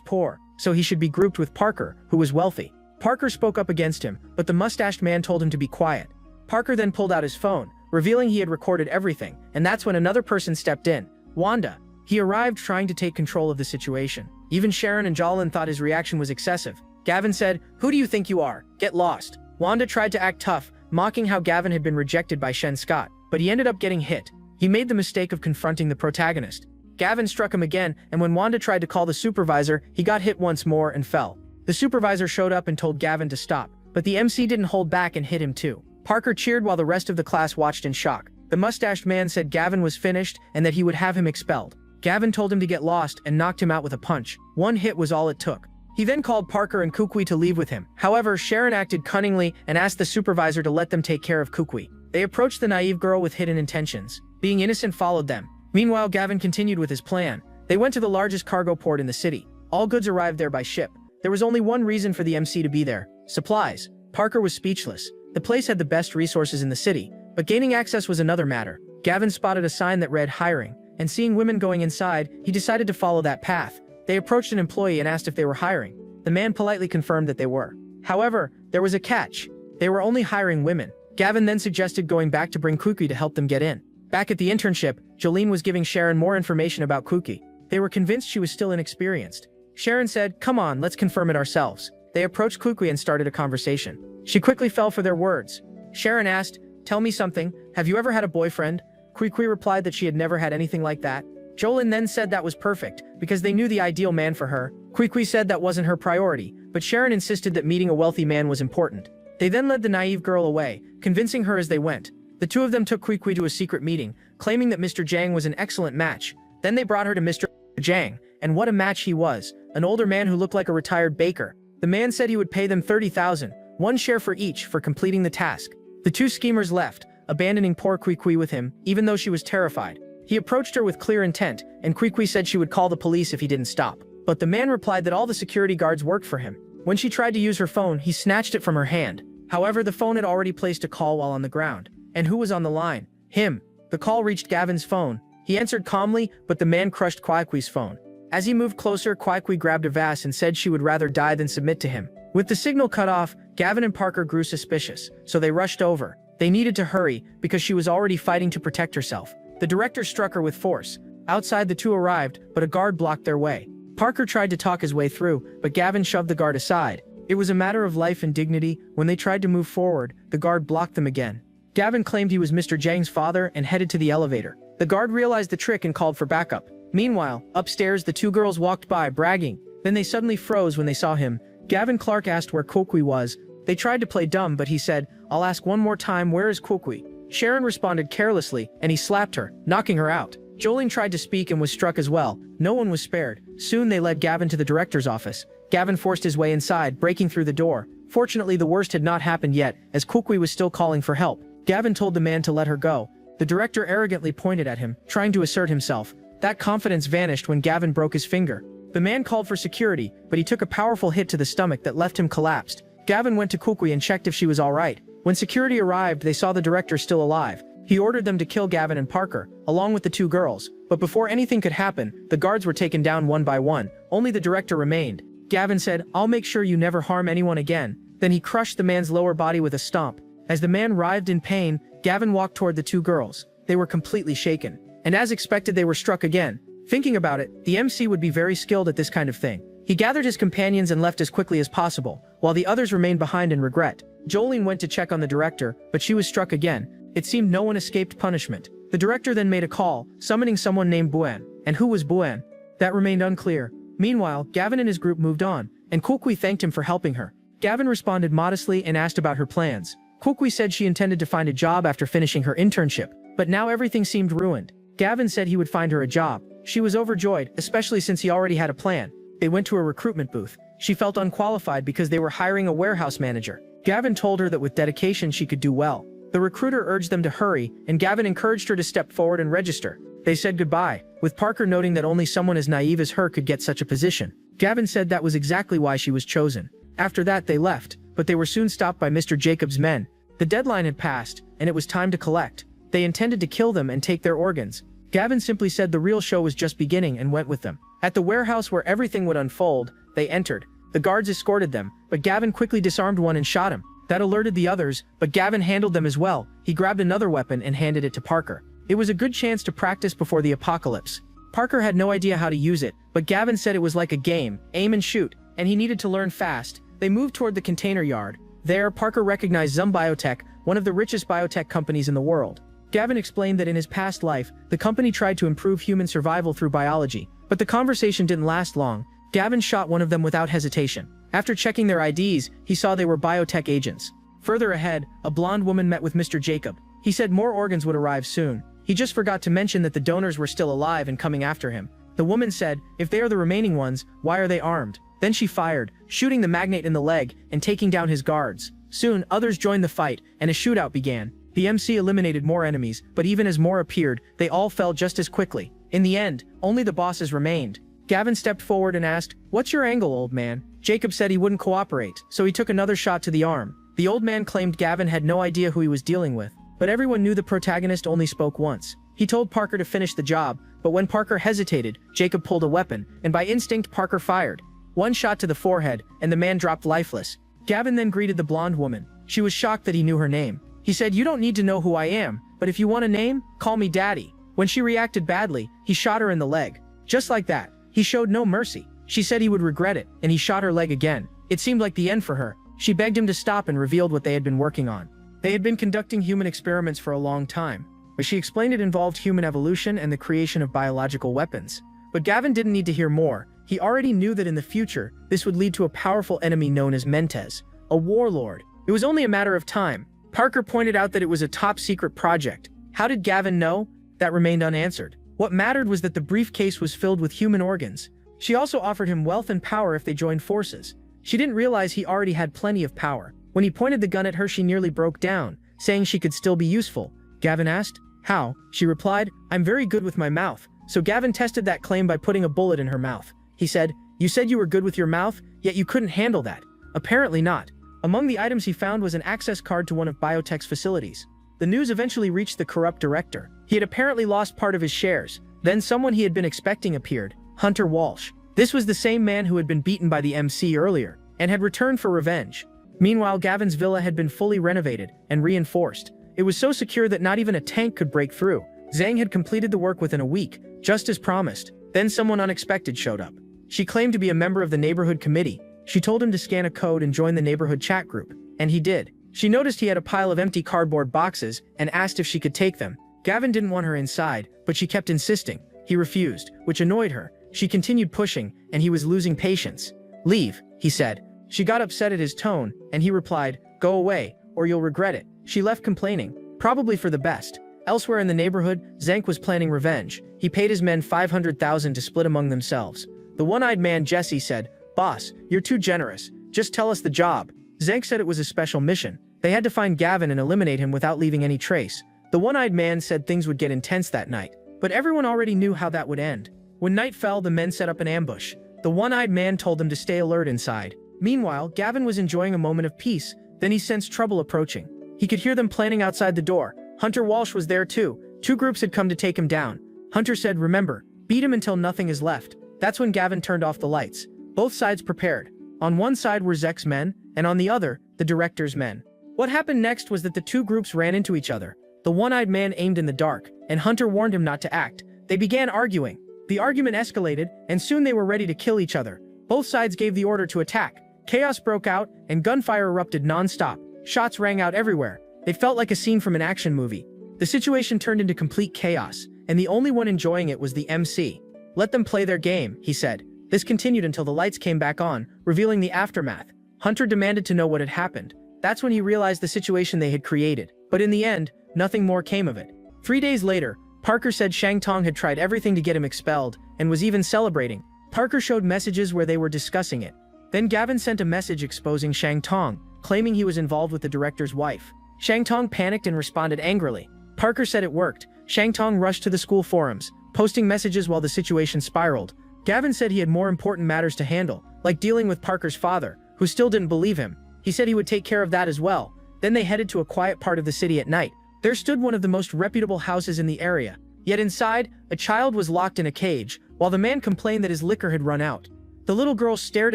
poor, so he should be grouped with Parker, who was wealthy. Parker spoke up against him, but the mustached man told him to be quiet. Parker then pulled out his phone, revealing he had recorded everything, and that's when another person stepped in, Wanda. He arrived trying to take control of the situation. Even Sharon and Jolene thought his reaction was excessive. Gavin said, "Who do you think you are? Get lost." Wanda tried to act tough, mocking how Gavin had been rejected by Shen Scott, but he ended up getting hit. He made the mistake of confronting the protagonist. Gavin struck him again, and when Wanda tried to call the supervisor, he got hit once more and fell. The supervisor showed up and told Gavin to stop, but the MC didn't hold back and hit him too. Parker cheered while the rest of the class watched in shock. The mustached man said Gavin was finished and that he would have him expelled. Gavin told him to get lost and knocked him out with a punch. One hit was all it took. He then called Parker and Kukui to leave with him. However, Sharon acted cunningly and asked the supervisor to let them take care of Kukui. They approached the naive girl with hidden intentions. Being innocent followed them. Meanwhile, Gavin continued with his plan. They went to the largest cargo port in the city. All goods arrived there by ship. There was only one reason for the MC to be there: supplies. Parker was speechless. The place had the best resources in the city, but gaining access was another matter. Gavin spotted a sign that read hiring, and seeing women going inside, he decided to follow that path. They approached an employee and asked if they were hiring. The man politely confirmed that they were. However, there was a catch. They were only hiring women. Gavin then suggested going back to bring Kuki to help them get in. Back at the internship, Jolene was giving Sharon more information about Kuki. They were convinced she was still inexperienced. Sharon said, "Come on, let's confirm it ourselves." They approached Kuki and started a conversation. She quickly fell for their words. Sharon asked, "Tell me something, have you ever had a boyfriend?" Kuki replied that she had never had anything like that. Jolene then said that was perfect, because they knew the ideal man for her. Kuki said that wasn't her priority, but Sharon insisted that meeting a wealthy man was important. They then led the naive girl away, convincing her as they went. The two of them took Kuki to a secret meeting, claiming that Mr. Jang was an excellent match. Then they brought her to Mr. Jang, and what a match he was, an older man who looked like a retired baker. The man said he would pay them 30,000, one share for each, for completing the task. The two schemers left, abandoning poor Kuki with him, even though she was terrified. He approached her with clear intent, and Kuki said she would call the police if he didn't stop. But the man replied that all the security guards worked for him. When she tried to use her phone, he snatched it from her hand. However, the phone had already placed a call while on the ground. And who was on the line? Him. The call reached Gavin's phone. He answered calmly, but the man crushed Kui's phone. As he moved closer, Kui grabbed a vase and said she would rather die than submit to him. With the signal cut off, Gavin and Parker grew suspicious, so they rushed over. They needed to hurry because she was already fighting to protect herself. The director struck her with force. Outside, the two arrived, but a guard blocked their way. Parker tried to talk his way through, but Gavin shoved the guard aside. It was a matter of life and dignity. When they tried to move forward, the guard blocked them again. Gavin claimed he was Mr. Jang's father and headed to the elevator. The guard realized the trick and called for backup. Meanwhile, upstairs, the two girls walked by, bragging. Then they suddenly froze when they saw him. Gavin Clark asked where Kokwi was. They tried to play dumb, but he said, "I'll ask one more time, where is Kokwi?" Sharon responded carelessly, and he slapped her, knocking her out. Jolene tried to speak and was struck as well. No one was spared. Soon they led Gavin to the director's office. Gavin forced his way inside, breaking through the door. Fortunately, the worst had not happened yet, as Kokwi was still calling for help. Gavin told the man to let her go. The director arrogantly pointed at him, trying to assert himself. That confidence vanished when Gavin broke his finger. The man called for security, but he took a powerful hit to the stomach that left him collapsed. Gavin went to Kokwi and checked if she was alright. When security arrived, they saw the director still alive. He ordered them to kill Gavin and Parker, along with the two girls. But before anything could happen, the guards were taken down one by one. Only the director remained. Gavin said, "I'll make sure you never harm anyone again." Then he crushed the man's lower body with a stomp. As the man writhed in pain, Gavin walked toward the two girls. They were completely shaken. And as expected, they were struck again. Thinking about it, the MC would be very skilled at this kind of thing. He gathered his companions and left as quickly as possible, while the others remained behind in regret. Jolene went to check on the director, but she was struck again. It seemed no one escaped punishment. The director then made a call, summoning someone named Buen. And who was Buen? That remained unclear. Meanwhile, Gavin and his group moved on, and Kokwi thanked him for helping her. Gavin responded modestly and asked about her plans. Kokwi said she intended to find a job after finishing her internship, but now everything seemed ruined. Gavin said he would find her a job. She was overjoyed, especially since he already had a plan. They went to a recruitment booth. She felt unqualified because they were hiring a warehouse manager. Gavin told her that with dedication she could do well. The recruiter urged them to hurry, and Gavin encouraged her to step forward and register. They said goodbye, with Parker noting that only someone as naive as her could get such a position. Gavin said that was exactly why she was chosen. After that they left, but they were soon stopped by Mr. Jacob's men. The deadline had passed, and it was time to collect. They intended to kill them and take their organs. Gavin simply said the real show was just beginning and went with them. At the warehouse where everything would unfold, they entered. The guards escorted them, but Gavin quickly disarmed one and shot him. That alerted the others, but Gavin handled them as well. He grabbed another weapon and handed it to Parker. It was a good chance to practice before the apocalypse. Parker had no idea how to use it, but Gavin said it was like a game, aim and shoot, and he needed to learn fast. They moved toward the container yard. There, Parker recognized Zum Biotech, one of the richest biotech companies in the world. Gavin explained that in his past life, the company tried to improve human survival through biology, but the conversation didn't last long. Gavin shot one of them without hesitation. After checking their IDs, he saw they were biotech agents. Further ahead, a blonde woman met with Mr. Jacob. He said more organs would arrive soon. He just forgot to mention that the donors were still alive and coming after him. The woman said, "If they are the remaining ones, why are they armed?" Then she fired, shooting the magnate in the leg and taking down his guards. Soon, others joined the fight, and a shootout began. The MC eliminated more enemies, but even as more appeared, they all fell just as quickly. In the end, only the bosses remained. Gavin stepped forward and asked, "What's your angle, old man?" Jacob said he wouldn't cooperate, so he took another shot to the arm. The old man claimed Gavin had no idea who he was dealing with, but everyone knew the protagonist only spoke once. He told Parker to finish the job, but when Parker hesitated, Jacob pulled a weapon, and by instinct Parker fired. One shot to the forehead, and the man dropped lifeless. Gavin then greeted the blonde woman. She was shocked that he knew her name. He said, "You don't need to know who I am, but if you want a name, call me Daddy." When she reacted badly, he shot her in the leg. Just like that. He showed no mercy. She said he would regret it, and he shot her leg again. It seemed like the end for her. She begged him to stop and revealed what they had been working on. They had been conducting human experiments for a long time, but she explained it involved human evolution and the creation of biological weapons. But Gavin didn't need to hear more. He already knew that in the future, this would lead to a powerful enemy known as Mentes, a warlord. It was only a matter of time. Parker pointed out that it was a top-secret project. How did Gavin know? That remained unanswered. What mattered was that the briefcase was filled with human organs. She also offered him wealth and power if they joined forces. She didn't realize he already had plenty of power. When he pointed the gun at her, she nearly broke down, saying she could still be useful. Gavin asked, "How?" She replied, "I'm very good with my mouth." So Gavin tested that claim by putting a bullet in her mouth. He said, "You said you were good with your mouth, yet you couldn't handle that." Apparently not. Among the items he found was an access card to one of Biotech's facilities. The news eventually reached the corrupt director. He had apparently lost part of his shares. Then someone he had been expecting appeared, Hunter Walsh. This was the same man who had been beaten by the MC earlier, and had returned for revenge. Meanwhile, Gavin's villa had been fully renovated and reinforced. It was so secure that not even a tank could break through. Zhang had completed the work within a week, just as promised. Then someone unexpected showed up. She claimed to be a member of the neighborhood committee. She told him to scan a code and join the neighborhood chat group, and he did. She noticed he had a pile of empty cardboard boxes and asked if she could take them. Gavin didn't want her inside, but she kept insisting. He refused, which annoyed her. She continued pushing, and he was losing patience. "Leave," he said. She got upset at his tone, and he replied, "Go away, or you'll regret it." She left complaining, probably for the best. Elsewhere in the neighborhood, Zank was planning revenge. He paid his men 500,000 to split among themselves. The one-eyed man Jesse said, "Boss, you're too generous. Just tell us the job." Zank said it was a special mission. They had to find Gavin and eliminate him without leaving any trace. The one-eyed man said things would get intense that night, but everyone already knew how that would end. When night fell, the men set up an ambush. The one-eyed man told them to stay alert inside. Meanwhile, Gavin was enjoying a moment of peace. Then he sensed trouble approaching. He could hear them planning outside the door. Hunter Walsh was there too. Two groups had come to take him down. Hunter said, "Remember, beat him until nothing is left." That's when Gavin turned off the lights. Both sides prepared. On one side were Zek's men, and on the other, the director's men. What happened next was that the two groups ran into each other. The one-eyed man aimed in the dark, and Hunter warned him not to act. They began arguing. The argument escalated, and soon they were ready to kill each other. Both sides gave the order to attack. Chaos broke out, and gunfire erupted non-stop. Shots rang out everywhere. It felt like a scene from an action movie. The situation turned into complete chaos, and the only one enjoying it was the MC. "Let them play their game," he said. This continued until the lights came back on, revealing the aftermath. Hunter demanded to know what had happened. That's when he realized the situation they had created. But in the end, nothing more came of it. 3 days later, Parker said Shang Tong had tried everything to get him expelled, and was even celebrating. Parker showed messages where they were discussing it. Then Gavin sent a message exposing Shang Tong, claiming he was involved with the director's wife. Shang Tong panicked and responded angrily. Parker said it worked. Shang Tong rushed to the school forums, posting messages while the situation spiraled. Gavin said he had more important matters to handle, like dealing with Parker's father, who still didn't believe him. He said he would take care of that as well. Then they headed to a quiet part of the city at night. There stood one of the most reputable houses in the area. Yet inside, a child was locked in a cage, while the man complained that his liquor had run out. The little girl stared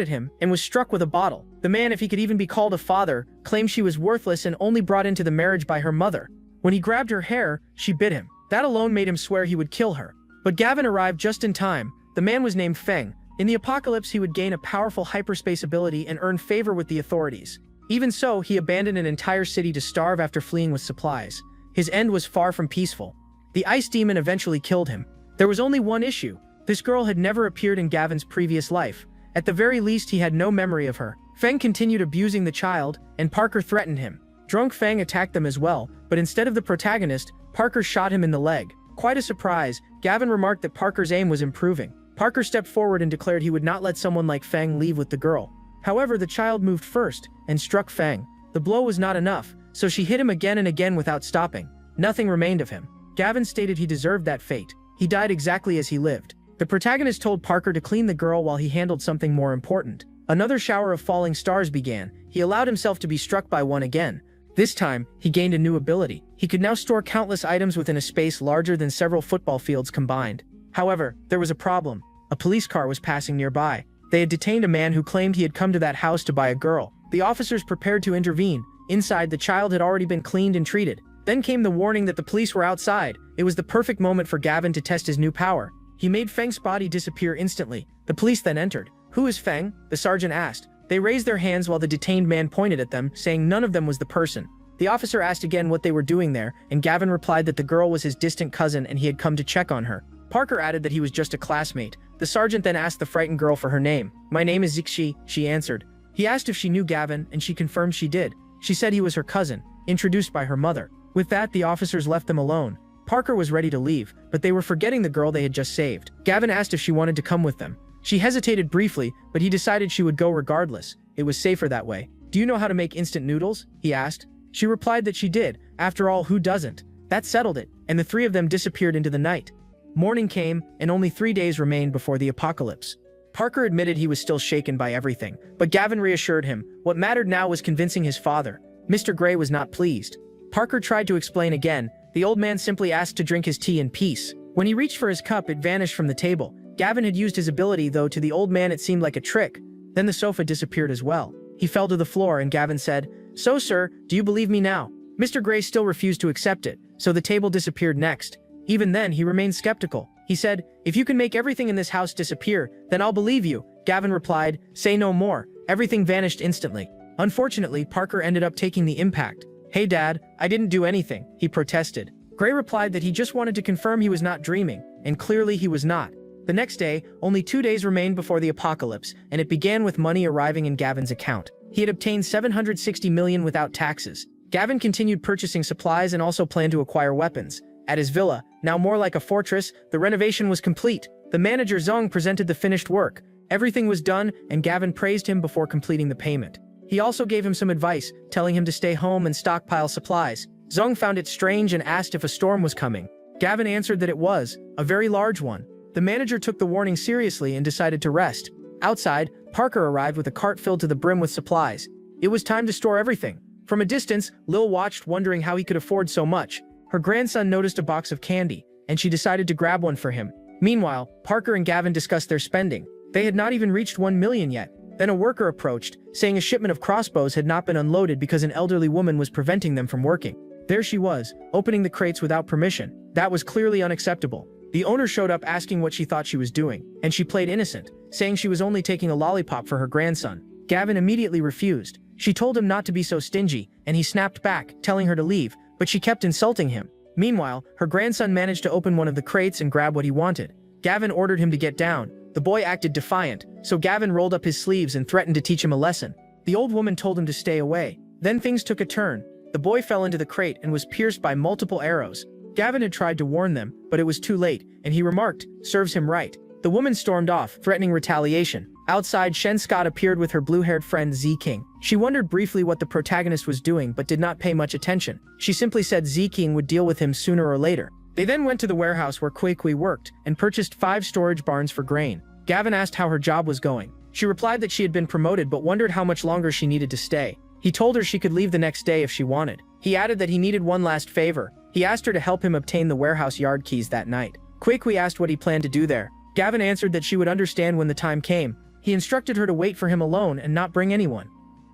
at him and was struck with a bottle. The man, if he could even be called a father, claimed she was worthless and only brought into the marriage by her mother. When he grabbed her hair, she bit him. That alone made him swear he would kill her. But Gavin arrived just in time. The man was named Feng. In the apocalypse, he would gain a powerful hyperspace ability and earn favor with the authorities. Even so, he abandoned an entire city to starve after fleeing with supplies. His end was far from peaceful. The ice demon eventually killed him. There was only one issue. This girl had never appeared in Gavin's previous life. At the very least, he had no memory of her. Feng continued abusing the child, and Parker threatened him. Drunk Feng attacked them as well, but instead of the protagonist, Parker shot him in the leg. Quite a surprise, Gavin remarked that Parker's aim was improving. Parker stepped forward and declared he would not let someone like Feng leave with the girl. However, the child moved first and struck Feng. The blow was not enough, so she hit him again and again without stopping. Nothing remained of him. Gavin stated he deserved that fate. He died exactly as he lived. The protagonist told Parker to clean the girl while he handled something more important. Another shower of falling stars began. He allowed himself to be struck by one again. This time, he gained a new ability. He could now store countless items within a space larger than several football fields combined. However, there was a problem. A police car was passing nearby. They had detained a man who claimed he had come to that house to buy a girl. The officers prepared to intervene. Inside, the child had already been cleaned and treated. Then came the warning that the police were outside. It was the perfect moment for Gavin to test his new power. He made Feng's body disappear instantly. The police then entered. "Who is Feng?" the sergeant asked. They raised their hands while the detained man pointed at them, saying none of them was the person. The officer asked again what they were doing there, and Gavin replied that the girl was his distant cousin and he had come to check on her. Parker added that he was just a classmate. The sergeant then asked the frightened girl for her name. "My name is Zixi," she answered. He asked if she knew Gavin, and she confirmed she did. She said he was her cousin, introduced by her mother. With that, the officers left them alone. Parker was ready to leave, but they were forgetting the girl they had just saved. Gavin asked if she wanted to come with them. She hesitated briefly, but he decided she would go regardless. It was safer that way. "Do you know how to make instant noodles?" he asked. She replied that she did. After all, who doesn't? That settled it, and the three of them disappeared into the night. Morning came, and only 3 days remained before the apocalypse. Parker admitted he was still shaken by everything, but Gavin reassured him. What mattered now was convincing his father. Mr. Gray was not pleased. Parker tried to explain again. The old man simply asked to drink his tea in peace. When he reached for his cup, it vanished from the table. Gavin had used his ability, though to the old man it seemed like a trick. Then the sofa disappeared as well. He fell to the floor, and Gavin said, "So, sir, do you believe me now?" Mr. Gray still refused to accept it, so the table disappeared next. Even then, he remained skeptical. He said, "If you can make everything in this house disappear, then I'll believe you." Gavin replied, "Say no more." Everything vanished instantly. Unfortunately, Parker ended up taking the impact. "Hey Dad, I didn't do anything," he protested. Gray replied that he just wanted to confirm he was not dreaming, and clearly he was not. The next day, only 2 days remained before the apocalypse, and it began with money arriving in Gavin's account. He had obtained $760 million without taxes. Gavin continued purchasing supplies and also planned to acquire weapons. At his villa, now more like a fortress, the renovation was complete. The manager Zhang presented the finished work. Everything was done, and Gavin praised him before completing the payment. He also gave him some advice, telling him to stay home and stockpile supplies. Zhang found it strange and asked if a storm was coming. Gavin answered that it was, a very large one. The manager took the warning seriously and decided to rest. Outside, Parker arrived with a cart filled to the brim with supplies. It was time to store everything. From a distance, Lil watched, wondering how he could afford so much. Her grandson noticed a box of candy, and she decided to grab one for him. Meanwhile, Parker and Gavin discussed their spending. They had not even reached 1 million yet. Then a worker approached, saying a shipment of crossbows had not been unloaded because an elderly woman was preventing them from working. There she was, opening the crates without permission. That was clearly unacceptable. The owner showed up asking what she thought she was doing, and she played innocent, saying she was only taking a lollipop for her grandson. Gavin immediately refused. She told him not to be so stingy, and he snapped back, telling her to leave, but she kept insulting him. Meanwhile, her grandson managed to open one of the crates and grab what he wanted. Gavin ordered him to get down. The boy acted defiant, so Gavin rolled up his sleeves and threatened to teach him a lesson. The old woman told him to stay away. Then things took a turn. The boy fell into the crate and was pierced by multiple arrows. Gavin had tried to warn them, but it was too late, and he remarked, "Serves him right." The woman stormed off, threatening retaliation. Outside, Shen Scott appeared with her blue-haired friend Z King. She wondered briefly what the protagonist was doing, but did not pay much attention. She simply said Z King would deal with him sooner or later. They then went to the warehouse where Kui worked, and purchased 5 storage barns for grain. Gavin asked how her job was going. She replied that she had been promoted but wondered how much longer she needed to stay. He told her she could leave the next day if she wanted. He added that he needed one last favor. He asked her to help him obtain the warehouse yard keys that night. Kui asked what he planned to do there. Gavin answered that she would understand when the time came. He instructed her to wait for him alone and not bring anyone.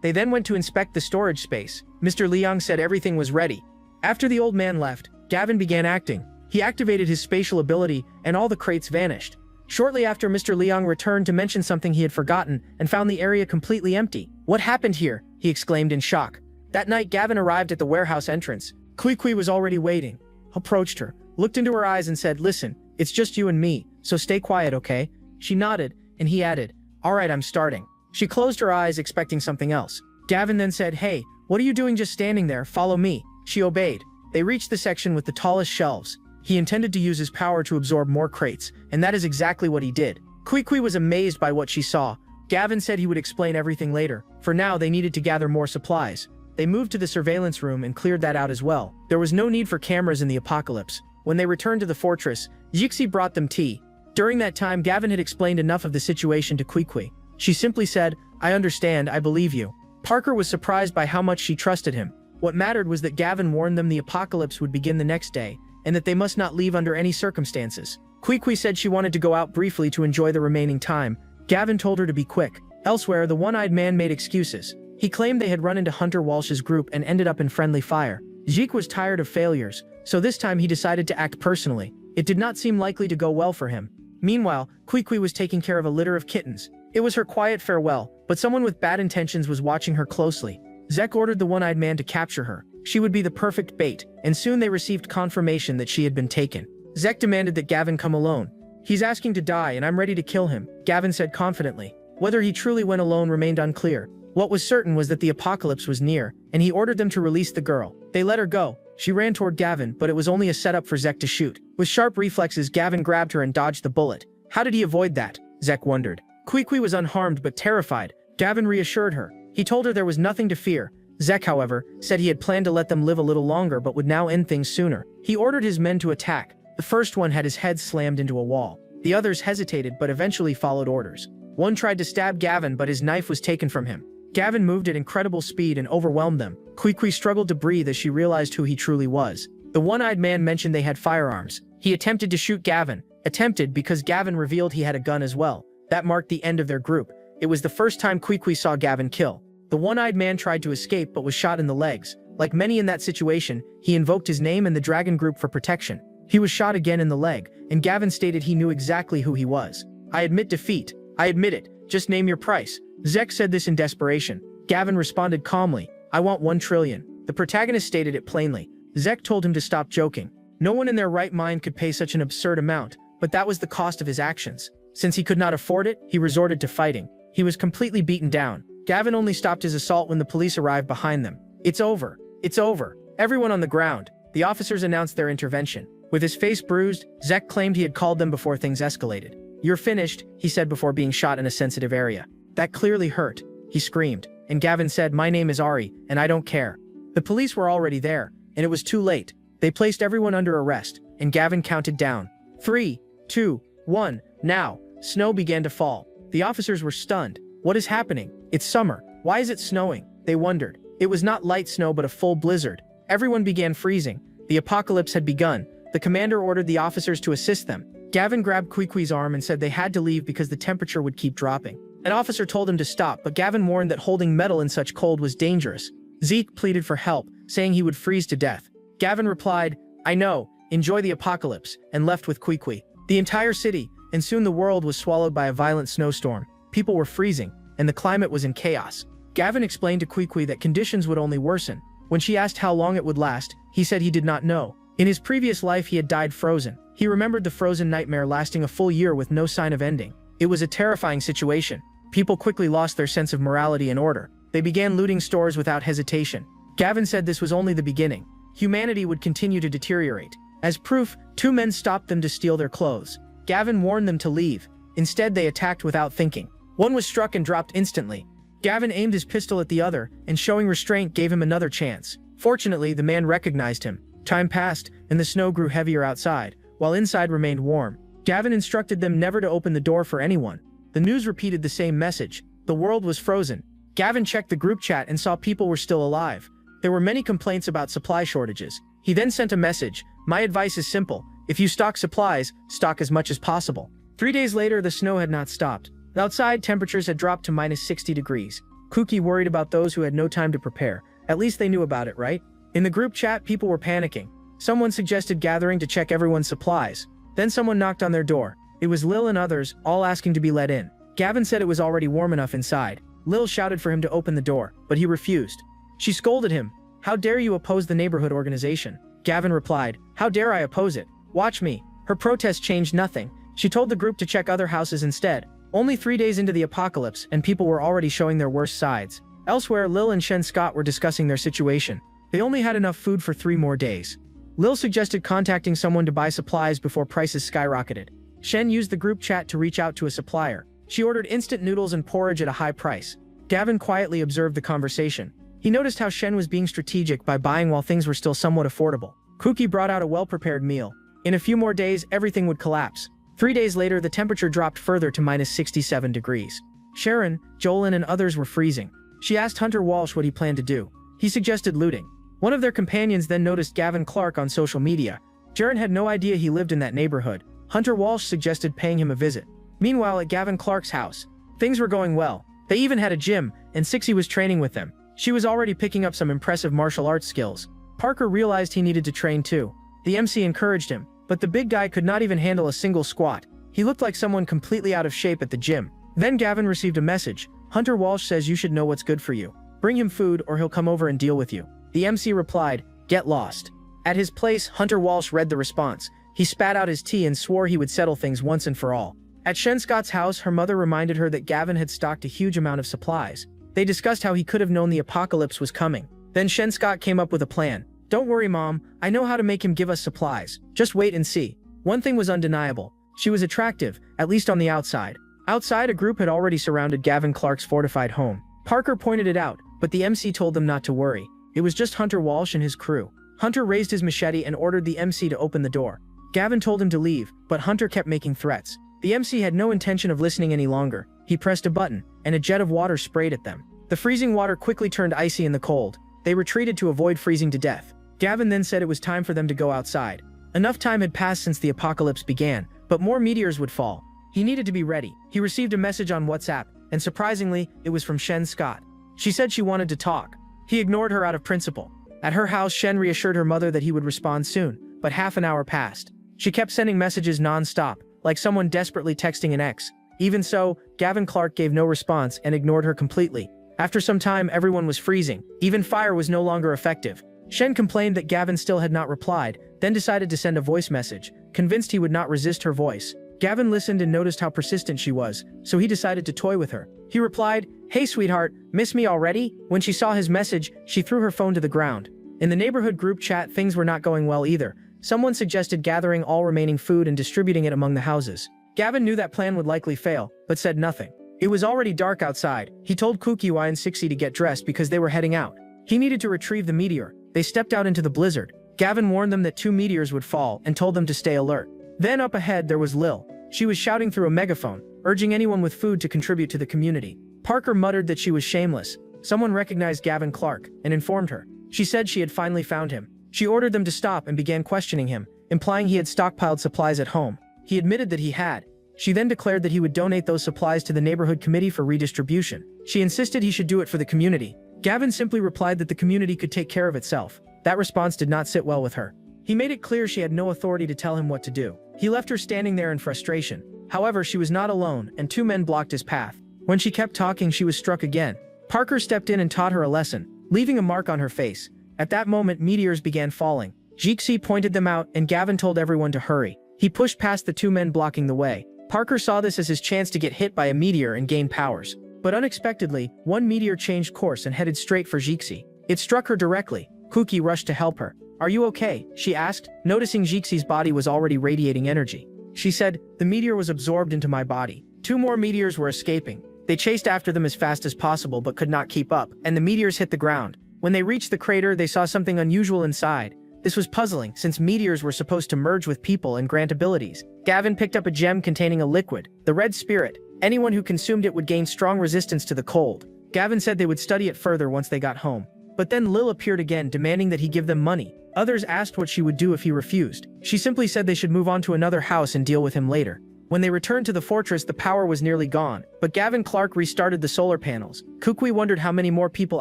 They then went to inspect the storage space. Mr. Liang said everything was ready. After the old man left, Gavin began acting. He activated his spatial ability, and all the crates vanished. Shortly after, Mr. Liang returned to mention something he had forgotten and found the area completely empty. "What happened here?" he exclaimed in shock. That night, Gavin arrived at the warehouse entrance. Kui was already waiting. Approached her, looked into her eyes and said, "Listen, it's just you and me, so stay quiet, okay?" She nodded, and he added, "All right, I'm starting." She closed her eyes, expecting something else. Gavin then said, "Hey, what are you doing just standing there? Follow me." She obeyed. They reached the section with the tallest shelves. He intended to use his power to absorb more crates, and that is exactly what he did. Kui was amazed by what she saw. Gavin said he would explain everything later. For now, they needed to gather more supplies. They moved to the surveillance room and cleared that out as well. There was no need for cameras in the apocalypse. When they returned to the fortress, Jixi brought them tea. During that time, Gavin had explained enough of the situation to Kui. She simply said, "I understand, I believe you." Parker was surprised by how much she trusted him. What mattered was that Gavin warned them the apocalypse would begin the next day, and that they must not leave under any circumstances. Kui said she wanted to go out briefly to enjoy the remaining time. Gavin told her to be quick. Elsewhere, the one-eyed man made excuses. He claimed they had run into Hunter Walsh's group and ended up in friendly fire. Zeke was tired of failures, so this time he decided to act personally. It did not seem likely to go well for him. Meanwhile, Kui was taking care of a litter of kittens. It was her quiet farewell, but someone with bad intentions was watching her closely. Zek ordered the one-eyed man to capture her. She would be the perfect bait, and soon they received confirmation that she had been taken. Zek demanded that Gavin come alone. "He's asking to die, and I'm ready to kill him," Gavin said confidently. Whether he truly went alone remained unclear. What was certain was that the apocalypse was near, and he ordered them to release the girl. They let her go. She ran toward Gavin, but it was only a setup for Zek to shoot. With sharp reflexes, Gavin grabbed her and dodged the bullet. How did he avoid that? Zek wondered. Kui was unharmed but terrified. Gavin reassured her. He told her there was nothing to fear. Zek, however, said he had planned to let them live a little longer but would now end things sooner. He ordered his men to attack. The first one had his head slammed into a wall. The others hesitated but eventually followed orders. One tried to stab Gavin, but his knife was taken from him. Gavin moved at incredible speed and overwhelmed them. Kui struggled to breathe as she realized who he truly was. The one-eyed man mentioned they had firearms. He attempted to shoot Gavin. Attempted because Gavin revealed he had a gun as well. That marked the end of their group. It was the first time Kui saw Gavin kill. The one-eyed man tried to escape but was shot in the legs. Like many in that situation, he invoked his name and the dragon group for protection. He was shot again in the leg, and Gavin stated he knew exactly who he was. "I admit defeat. I admit it. Just name your price." Zek said this in desperation. Gavin responded calmly, "I want 1 trillion. The protagonist stated it plainly. Zek told him to stop joking. No one in their right mind could pay such an absurd amount, but that was the cost of his actions. Since he could not afford it, he resorted to fighting. He was completely beaten down. Gavin only stopped his assault when the police arrived behind them. "It's over. It's over." Everyone on the ground. The officers announced their intervention. With his face bruised, Zek claimed he had called them before things escalated. "You're finished," he said before being shot in a sensitive area. "That clearly hurt," he screamed, and Gavin said, "My name is Ari, and I don't care." The police were already there, and it was too late. They placed everyone under arrest, and Gavin counted down. 3, 2, 1, now. Snow began to fall. The officers were stunned. "What is happening? It's summer. Why is it snowing?" they wondered. It was not light snow but a full blizzard. Everyone began freezing. The apocalypse had begun. The commander ordered the officers to assist them. Gavin grabbed Quiqui's arm and said they had to leave because the temperature would keep dropping. An officer told him to stop, but Gavin warned that holding metal in such cold was dangerous. Zeke pleaded for help, saying he would freeze to death. Gavin replied, "I know, enjoy the apocalypse," and left with Quiqui. The entire city, and soon the world, was swallowed by a violent snowstorm. People were freezing, and the climate was in chaos. Gavin explained to Quiqui that conditions would only worsen. When she asked how long it would last, he said he did not know. In his previous life he had died frozen. He remembered the frozen nightmare lasting a full year with no sign of ending. It was a terrifying situation. People quickly lost their sense of morality and order. They began looting stores without hesitation. Gavin said this was only the beginning. Humanity would continue to deteriorate. As proof, 2 men stopped them to steal their clothes. Gavin warned them to leave. Instead, they attacked without thinking. One was struck and dropped instantly. Gavin aimed his pistol at the other, and showing restraint gave him another chance. Fortunately, the man recognized him. Time passed, and the snow grew heavier outside, while inside remained warm. Gavin instructed them never to open the door for anyone. The news repeated the same message. The world was frozen. Gavin checked the group chat and saw people were still alive. There were many complaints about supply shortages. He then sent a message. "My advice is simple. If you stock supplies, stock as much as possible." 3 days later, the snow had not stopped. Outside, temperatures had dropped to -60 degrees. Kuki worried about those who had no time to prepare. At least they knew about it, right? In the group chat, people were panicking. Someone suggested gathering to check everyone's supplies. Then someone knocked on their door. It was Lil and others, all asking to be let in. Gavin said it was already warm enough inside. Lil shouted for him to open the door, but he refused. She scolded him. "How dare you oppose the neighborhood organization?" Gavin replied, "How dare I oppose it? Watch me." Her protest changed nothing. She told the group to check other houses instead. Only 3 days into the apocalypse, and people were already showing their worst sides. Elsewhere, Lil and Shen Scott were discussing their situation. They only had enough food for 3 more days. Lil suggested contacting someone to buy supplies before prices skyrocketed. Shen used the group chat to reach out to a supplier. She ordered instant noodles and porridge at a high price. Gavin quietly observed the conversation. He noticed how Shen was being strategic by buying while things were still somewhat affordable. Kuki brought out a well-prepared meal. In a few more days, everything would collapse. 3 days later, the temperature dropped further to -67 degrees. Sharon, Jolin, and others were freezing. She asked Hunter Walsh what he planned to do. He suggested looting. One of their companions then noticed Gavin Clark on social media. Jaren had no idea he lived in that neighborhood. Hunter Walsh suggested paying him a visit. Meanwhile, at Gavin Clark's house, things were going well. They even had a gym, and Sixie was training with them. She was already picking up some impressive martial arts skills. Parker realized he needed to train too. The MC encouraged him, but the big guy could not even handle a single squat. He looked like someone completely out of shape at the gym. Then Gavin received a message. "Hunter Walsh says you should know what's good for you. Bring him food or he'll come over and deal with you." The MC replied, "Get lost." At his place, Hunter Walsh read the response. He spat out his tea and swore he would settle things once and for all. At Shen Scott's house, her mother reminded her that Gavin had stocked a huge amount of supplies. They discussed how he could have known the apocalypse was coming. Then Shen Scott came up with a plan. "Don't worry, Mom. I know how to make him give us supplies. Just wait and see." One thing was undeniable. She was attractive, at least on the outside. Outside, a group had already surrounded Gavin Clark's fortified home. Parker pointed it out, but the MC told them not to worry. It was just Hunter Walsh and his crew. Hunter raised his machete and ordered the MC to open the door. Gavin told him to leave, but Hunter kept making threats. The MC had no intention of listening any longer. He pressed a button, and a jet of water sprayed at them. The freezing water quickly turned icy in the cold. They retreated to avoid freezing to death. Gavin then said it was time for them to go outside. Enough time had passed since the apocalypse began, but more meteors would fall. He needed to be ready. He received a message on WhatsApp, and surprisingly, it was from Shen Scott. She said she wanted to talk. He ignored her out of principle. At her house, Shen reassured her mother that he would respond soon, but half an hour passed. She kept sending messages non-stop, like someone desperately texting an ex. Even so, Gavin Clark gave no response and ignored her completely. After some time, everyone was freezing. Even fire was no longer effective. Shen complained that Gavin still had not replied, then decided to send a voice message, convinced he would not resist her voice. Gavin listened and noticed how persistent she was, so he decided to toy with her. He replied, "Hey sweetheart, miss me already?" When she saw his message, she threw her phone to the ground. In the neighborhood group chat, things were not going well either. Someone suggested gathering all remaining food and distributing it among the houses. Gavin knew that plan would likely fail, but said nothing. It was already dark outside. He told Kukiwa and Sixie to get dressed because they were heading out. He needed to retrieve the meteor. They stepped out into the blizzard. Gavin warned them that 2 meteors would fall and told them to stay alert. Then up ahead there was Lil. She was shouting through a megaphone, urging anyone with food to contribute to the community. Parker muttered that she was shameless. Someone recognized Gavin Clark and informed her. She said she had finally found him. She ordered them to stop and began questioning him, implying he had stockpiled supplies at home. He admitted that he had. She then declared that he would donate those supplies to the neighborhood committee for redistribution. She insisted he should do it for the community. Gavin simply replied that the community could take care of itself. That response did not sit well with her. He made it clear she had no authority to tell him what to do. He left her standing there in frustration. However, she was not alone, and 2 men blocked his path. When she kept talking, she was struck again. Parker stepped in and taught her a lesson, leaving a mark on her face. At that moment, meteors began falling. Jixi pointed them out, and Gavin told everyone to hurry. He pushed past the 2 men blocking the way. Parker saw this as his chance to get hit by a meteor and gain powers. But unexpectedly, one meteor changed course and headed straight for Jixi. It struck her directly. Kuki rushed to help her. "Are you okay?" she asked, noticing Jixi's body was already radiating energy. She said, "The meteor was absorbed into my body." 2 more meteors were escaping. They chased after them as fast as possible but could not keep up, and the meteors hit the ground. When they reached the crater, they saw something unusual inside. This was puzzling, since meteors were supposed to merge with people and grant abilities. Gavin picked up a gem containing a liquid, the red spirit. Anyone who consumed it would gain strong resistance to the cold. Gavin said they would study it further once they got home. But then Lil appeared again, demanding that he give them money. Others asked what she would do if he refused. She simply said they should move on to another house and deal with him later. When they returned to the fortress, the power was nearly gone, but Gavin Clark restarted the solar panels. Kukui wondered how many more people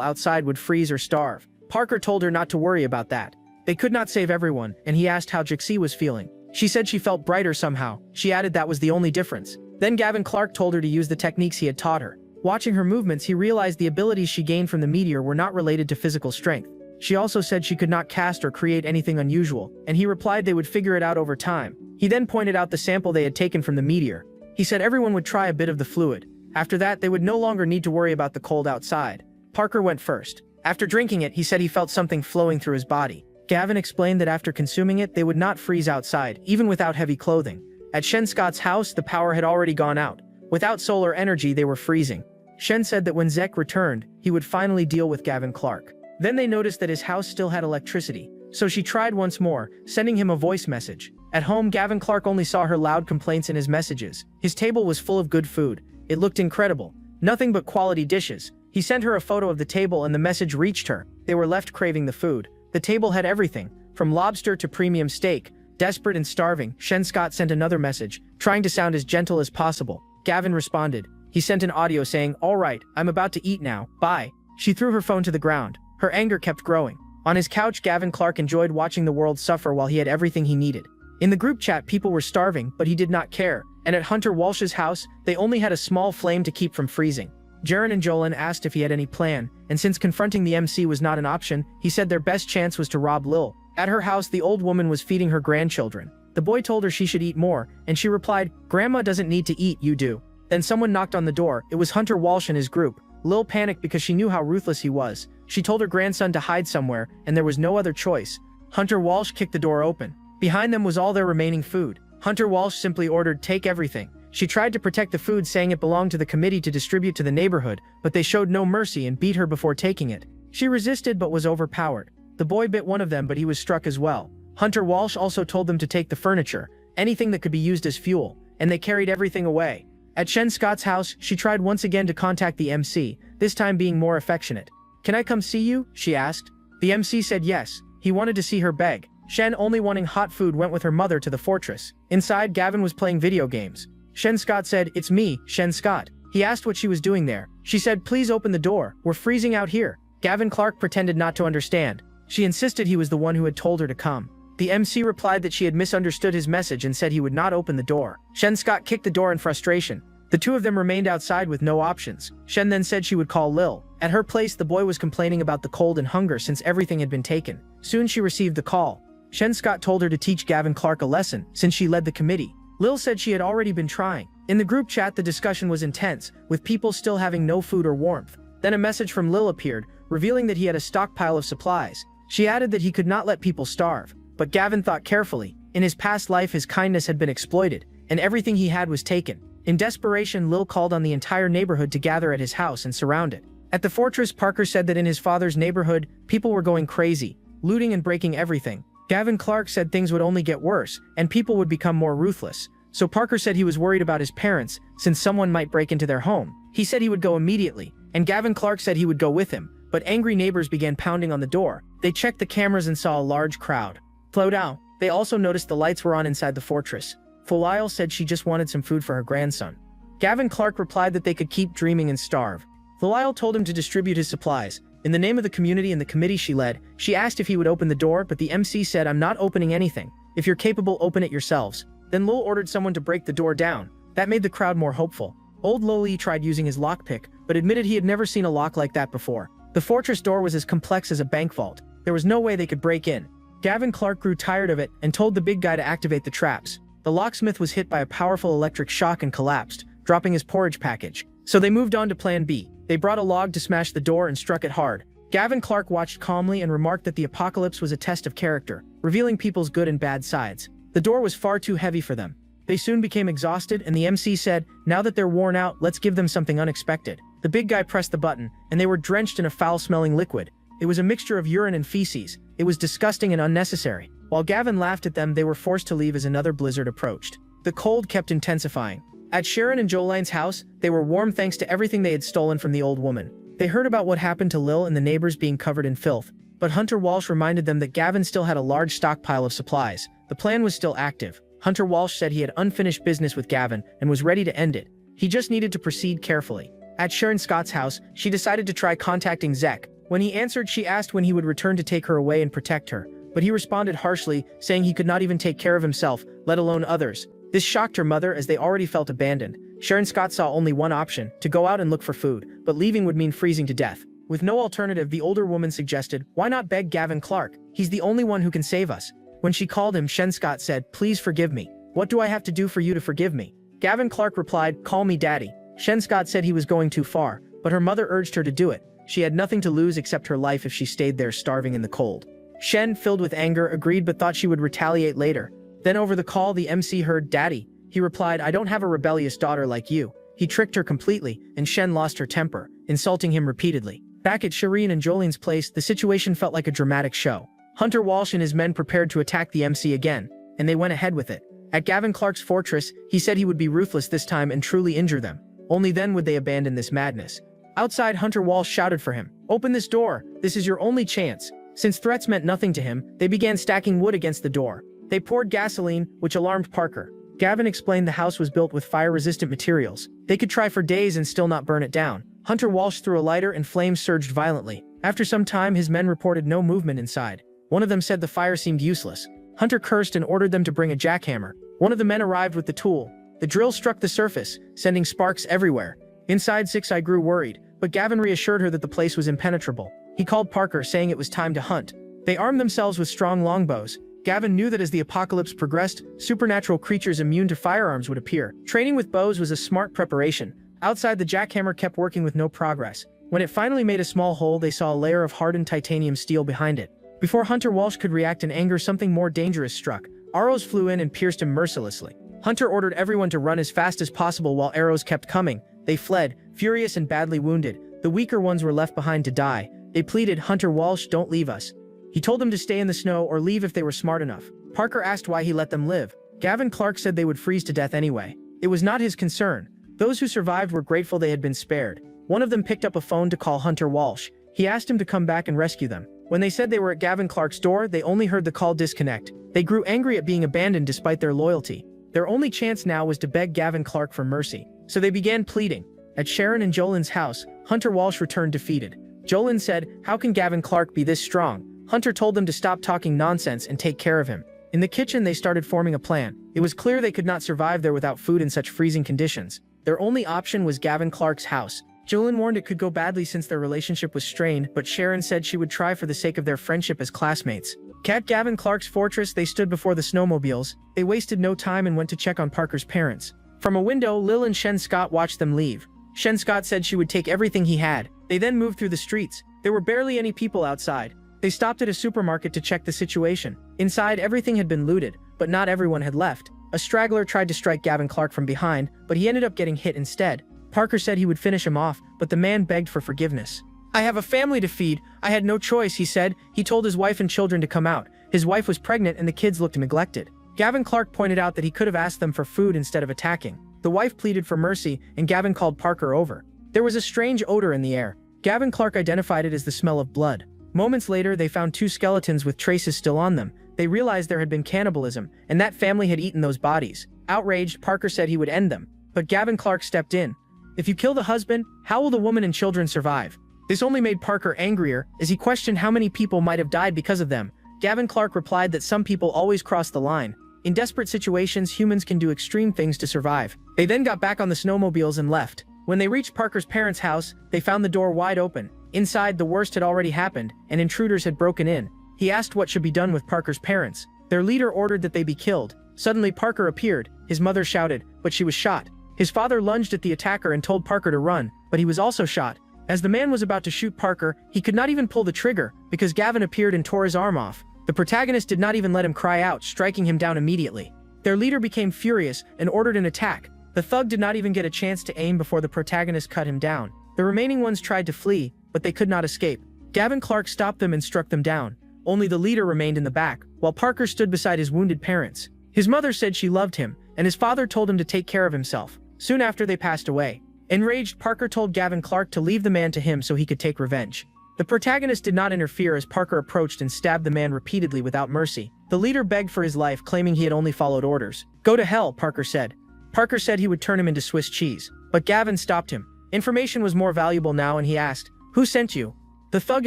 outside would freeze or starve. Parker told her not to worry about that. They could not save everyone, and he asked how Jixi was feeling. She said she felt brighter somehow. She added that was the only difference. Then Gavin Clark told her to use the techniques he had taught her. Watching her movements, he realized the abilities she gained from the meteor were not related to physical strength. She also said she could not cast or create anything unusual, and he replied they would figure it out over time. He then pointed out the sample they had taken from the meteor. He said everyone would try a bit of the fluid. After that, they would no longer need to worry about the cold outside. Parker went first. After drinking it, he said he felt something flowing through his body. Gavin explained that after consuming it, they would not freeze outside, even without heavy clothing. At Shen Scott's house, the power had already gone out. Without solar energy, they were freezing. Shen said that when Zek returned, he would finally deal with Gavin Clark. Then they noticed that his house still had electricity, so she tried once more, sending him a voice message. At home, Gavin Clark only saw her loud complaints in his messages. His table was full of good food. It looked incredible. Nothing but quality dishes. He sent her a photo of the table and the message reached her. They were left craving the food. The table had everything, from lobster to premium steak. Desperate and starving, Shen Scott sent another message, trying to sound as gentle as possible. Gavin responded. He sent an audio saying, "All right, I'm about to eat now. Bye." She threw her phone to the ground. Her anger kept growing. On his couch, Gavin Clark enjoyed watching the world suffer while he had everything he needed. In the group chat, people were starving, but he did not care. And at Hunter Walsh's house, they only had a small flame to keep from freezing. Jaren and Jolin asked if he had any plan, and since confronting the MC was not an option, he said their best chance was to rob Lil. At her house, the old woman was feeding her grandchildren. The boy told her she should eat more, and she replied, "Grandma doesn't need to eat, you do." Then someone knocked on the door. It was Hunter Walsh and his group. Lil panicked because she knew how ruthless he was. She told her grandson to hide somewhere, and there was no other choice. Hunter Walsh kicked the door open. Behind them was all their remaining food. Hunter Walsh simply ordered, "Take everything." She tried to protect the food, saying it belonged to the committee to distribute to the neighborhood, but they showed no mercy and beat her before taking it. She resisted but was overpowered. The boy bit one of them, but he was struck as well. Hunter Walsh also told them to take the furniture, anything that could be used as fuel, and they carried everything away. At Shen Scott's house, she tried once again to contact the MC, this time being more affectionate. "Can I come see you?" she asked. The MC said yes. He wanted to see her beg. Shen, only wanting hot food, went with her mother to the fortress. Inside, Gavin was playing video games. Shen Scott said, "It's me, Shen Scott." He asked what she was doing there. She said, "Please open the door. We're freezing out here." Gavin Clark pretended not to understand. She insisted he was the one who had told her to come. The MC replied that she had misunderstood his message and said he would not open the door. Shen Scott kicked the door in frustration. The two of them remained outside with no options. Shen then said she would call Lil. At her place, the boy was complaining about the cold and hunger since everything had been taken. Soon she received the call. Shen Scott told her to teach Gavin Clark a lesson, since she led the committee. Lil said she had already been trying. In the group chat, the discussion was intense, with people still having no food or warmth. Then a message from Lil appeared, revealing that he had a stockpile of supplies. She added that he could not let people starve. But Gavin thought carefully. In his past life, his kindness had been exploited, and everything he had was taken. In desperation, Lil called on the entire neighborhood to gather at his house and surround it. At the fortress, Parker said that in his father's neighborhood, people were going crazy, looting and breaking everything. Gavin Clark said things would only get worse, and people would become more ruthless. So Parker said he was worried about his parents, since someone might break into their home. He said he would go immediately, and Gavin Clark said he would go with him, but angry neighbors began pounding on the door. They checked the cameras and saw a large crowd. Slow down. They also noticed the lights were on inside the fortress. Fulile said she just wanted some food for her grandson. Gavin Clark replied that they could keep dreaming and starve. Fulile told him to distribute his supplies. In the name of the community and the committee she led, she asked if he would open the door, but the MC said, "I'm not opening anything. If you're capable, open it yourselves." Then Lil ordered someone to break the door down. That made the crowd more hopeful. Old Loli tried using his lockpick, but admitted he had never seen a lock like that before. The fortress door was as complex as a bank vault. There was no way they could break in. Gavin Clark grew tired of it and told the big guy to activate the traps. The locksmith was hit by a powerful electric shock and collapsed, dropping his porridge package. So they moved on to plan B. They brought a log to smash the door and struck it hard. Gavin Clark watched calmly and remarked that the apocalypse was a test of character, revealing people's good and bad sides. The door was far too heavy for them. They soon became exhausted, and the MC said, "Now that they're worn out, let's give them something unexpected." The big guy pressed the button, and they were drenched in a foul-smelling liquid. It was a mixture of urine and feces. It was disgusting and unnecessary. While Gavin laughed at them, they were forced to leave as another blizzard approached. The cold kept intensifying. At Sharon and Jolene's house, they were warm thanks to everything they had stolen from the old woman. They heard about what happened to Lil and the neighbors being covered in filth, but Hunter Walsh reminded them that Gavin still had a large stockpile of supplies. The plan was still active. Hunter Walsh said he had unfinished business with Gavin and was ready to end it. He just needed to proceed carefully. At Sharon Scott's house, she decided to try contacting Zek. When he answered, she asked when he would return to take her away and protect her, but he responded harshly, saying he could not even take care of himself, let alone others. This shocked her mother, as they already felt abandoned. Sharon Scott saw only one option, to go out and look for food, but leaving would mean freezing to death. With no alternative, the older woman suggested, "Why not beg Gavin Clark? He's the only one who can save us." When she called him, Shen Scott said, "Please forgive me. What do I have to do for you to forgive me?" Gavin Clark replied, "Call me Daddy." Shen Scott said he was going too far, but her mother urged her to do it. She had nothing to lose except her life if she stayed there starving in the cold. Shen, filled with anger, agreed but thought she would retaliate later. Then over the call, the MC heard, "Daddy." He replied, "I don't have a rebellious daughter like you." He tricked her completely, and Shen lost her temper, insulting him repeatedly. Back at Shireen and Jolene's place, the situation felt like a dramatic show. Hunter Walsh and his men prepared to attack the MC again, and they went ahead with it. At Gavin Clark's fortress, he said he would be ruthless this time and truly injure them. Only then would they abandon this madness. Outside, Hunter Walsh shouted for him, "Open this door, this is your only chance." Since threats meant nothing to him, they began stacking wood against the door. They poured gasoline, which alarmed Parker. Gavin explained the house was built with fire-resistant materials. They could try for days and still not burn it down. Hunter Walsh threw a lighter and flames surged violently. After some time, his men reported no movement inside. One of them said the fire seemed useless. Hunter cursed and ordered them to bring a jackhammer. One of the men arrived with the tool. The drill struck the surface, sending sparks everywhere. Inside, Six-Eye grew worried, but Gavin reassured her that the place was impenetrable. He called Parker, saying it was time to hunt. They armed themselves with strong longbows. Gavin knew that as the apocalypse progressed, supernatural creatures immune to firearms would appear. Training with bows was a smart preparation. Outside, the jackhammer kept working with no progress. When it finally made a small hole, they saw a layer of hardened titanium steel behind it. Before Hunter Walsh could react in anger, something more dangerous struck. Arrows flew in and pierced him mercilessly. Hunter ordered everyone to run as fast as possible while arrows kept coming. They fled, furious and badly wounded. The weaker ones were left behind to die. They pleaded, "Hunter Walsh, don't leave us." He told them to stay in the snow or leave if they were smart enough. Parker asked why he let them live. Gavin Clark said they would freeze to death anyway. It was not his concern. Those who survived were grateful they had been spared. One of them picked up a phone to call Hunter Walsh. He asked him to come back and rescue them. When they said they were at Gavin Clark's door, they only heard the call disconnect. They grew angry at being abandoned despite their loyalty. Their only chance now was to beg Gavin Clark for mercy. So they began pleading. At Sharon and Jolene's house, Hunter Walsh returned defeated. Jolene said, "How can Gavin Clark be this strong?" Hunter told them to stop talking nonsense and take care of him. In the kitchen, they started forming a plan. It was clear they could not survive there without food in such freezing conditions. Their only option was Gavin Clark's house. Julian warned it could go badly since their relationship was strained, but Sharon said she would try for the sake of their friendship as classmates. At Gavin Clark's fortress, they stood before the snowmobiles. They wasted no time and went to check on Parker's parents. From a window, Lil and Shen Scott watched them leave. Shen Scott said she would take everything he had. They then moved through the streets. There were barely any people outside. They stopped at a supermarket to check the situation. Inside, everything had been looted, but not everyone had left. A straggler tried to strike Gavin Clark from behind, but he ended up getting hit instead. Parker said he would finish him off, but the man begged for forgiveness. "I have a family to feed. I had no choice," he said. He told his wife and children to come out. His wife was pregnant and the kids looked neglected. Gavin Clark pointed out that he could have asked them for food instead of attacking. The wife pleaded for mercy, and Gavin called Parker over. There was a strange odor in the air. Gavin Clark identified it as the smell of blood. Moments later, they found 2 skeletons with traces still on them. They realized there had been cannibalism, and that family had eaten those bodies. Outraged, Parker said he would end them. But Gavin Clark stepped in. "If you kill the husband, how will the woman and children survive?" This only made Parker angrier, as he questioned how many people might have died because of them. Gavin Clark replied that some people always cross the line. In desperate situations, humans can do extreme things to survive. They then got back on the snowmobiles and left. When they reached Parker's parents' house, they found the door wide open. Inside, the worst had already happened, and intruders had broken in. He asked what should be done with Parker's parents. Their leader ordered that they be killed. Suddenly, Parker appeared. His mother shouted, but she was shot. His father lunged at the attacker and told Parker to run, but he was also shot. As the man was about to shoot Parker, he could not even pull the trigger, because Gavin appeared and tore his arm off. The protagonist did not even let him cry out, striking him down immediately. Their leader became furious and ordered an attack. The thug did not even get a chance to aim before the protagonist cut him down. The remaining ones tried to flee, but they could not escape. Gavin Clark stopped them and struck them down. Only the leader remained in the back, while Parker stood beside his wounded parents. His mother said she loved him, and his father told him to take care of himself. Soon after, they passed away. Enraged, Parker told Gavin Clark to leave the man to him so he could take revenge. The protagonist did not interfere as Parker approached and stabbed the man repeatedly without mercy. The leader begged for his life, claiming he had only followed orders. "Go to hell," Parker said. Parker said he would turn him into Swiss cheese, but Gavin stopped him. Information was more valuable now, and he asked, "Who sent you?" The thug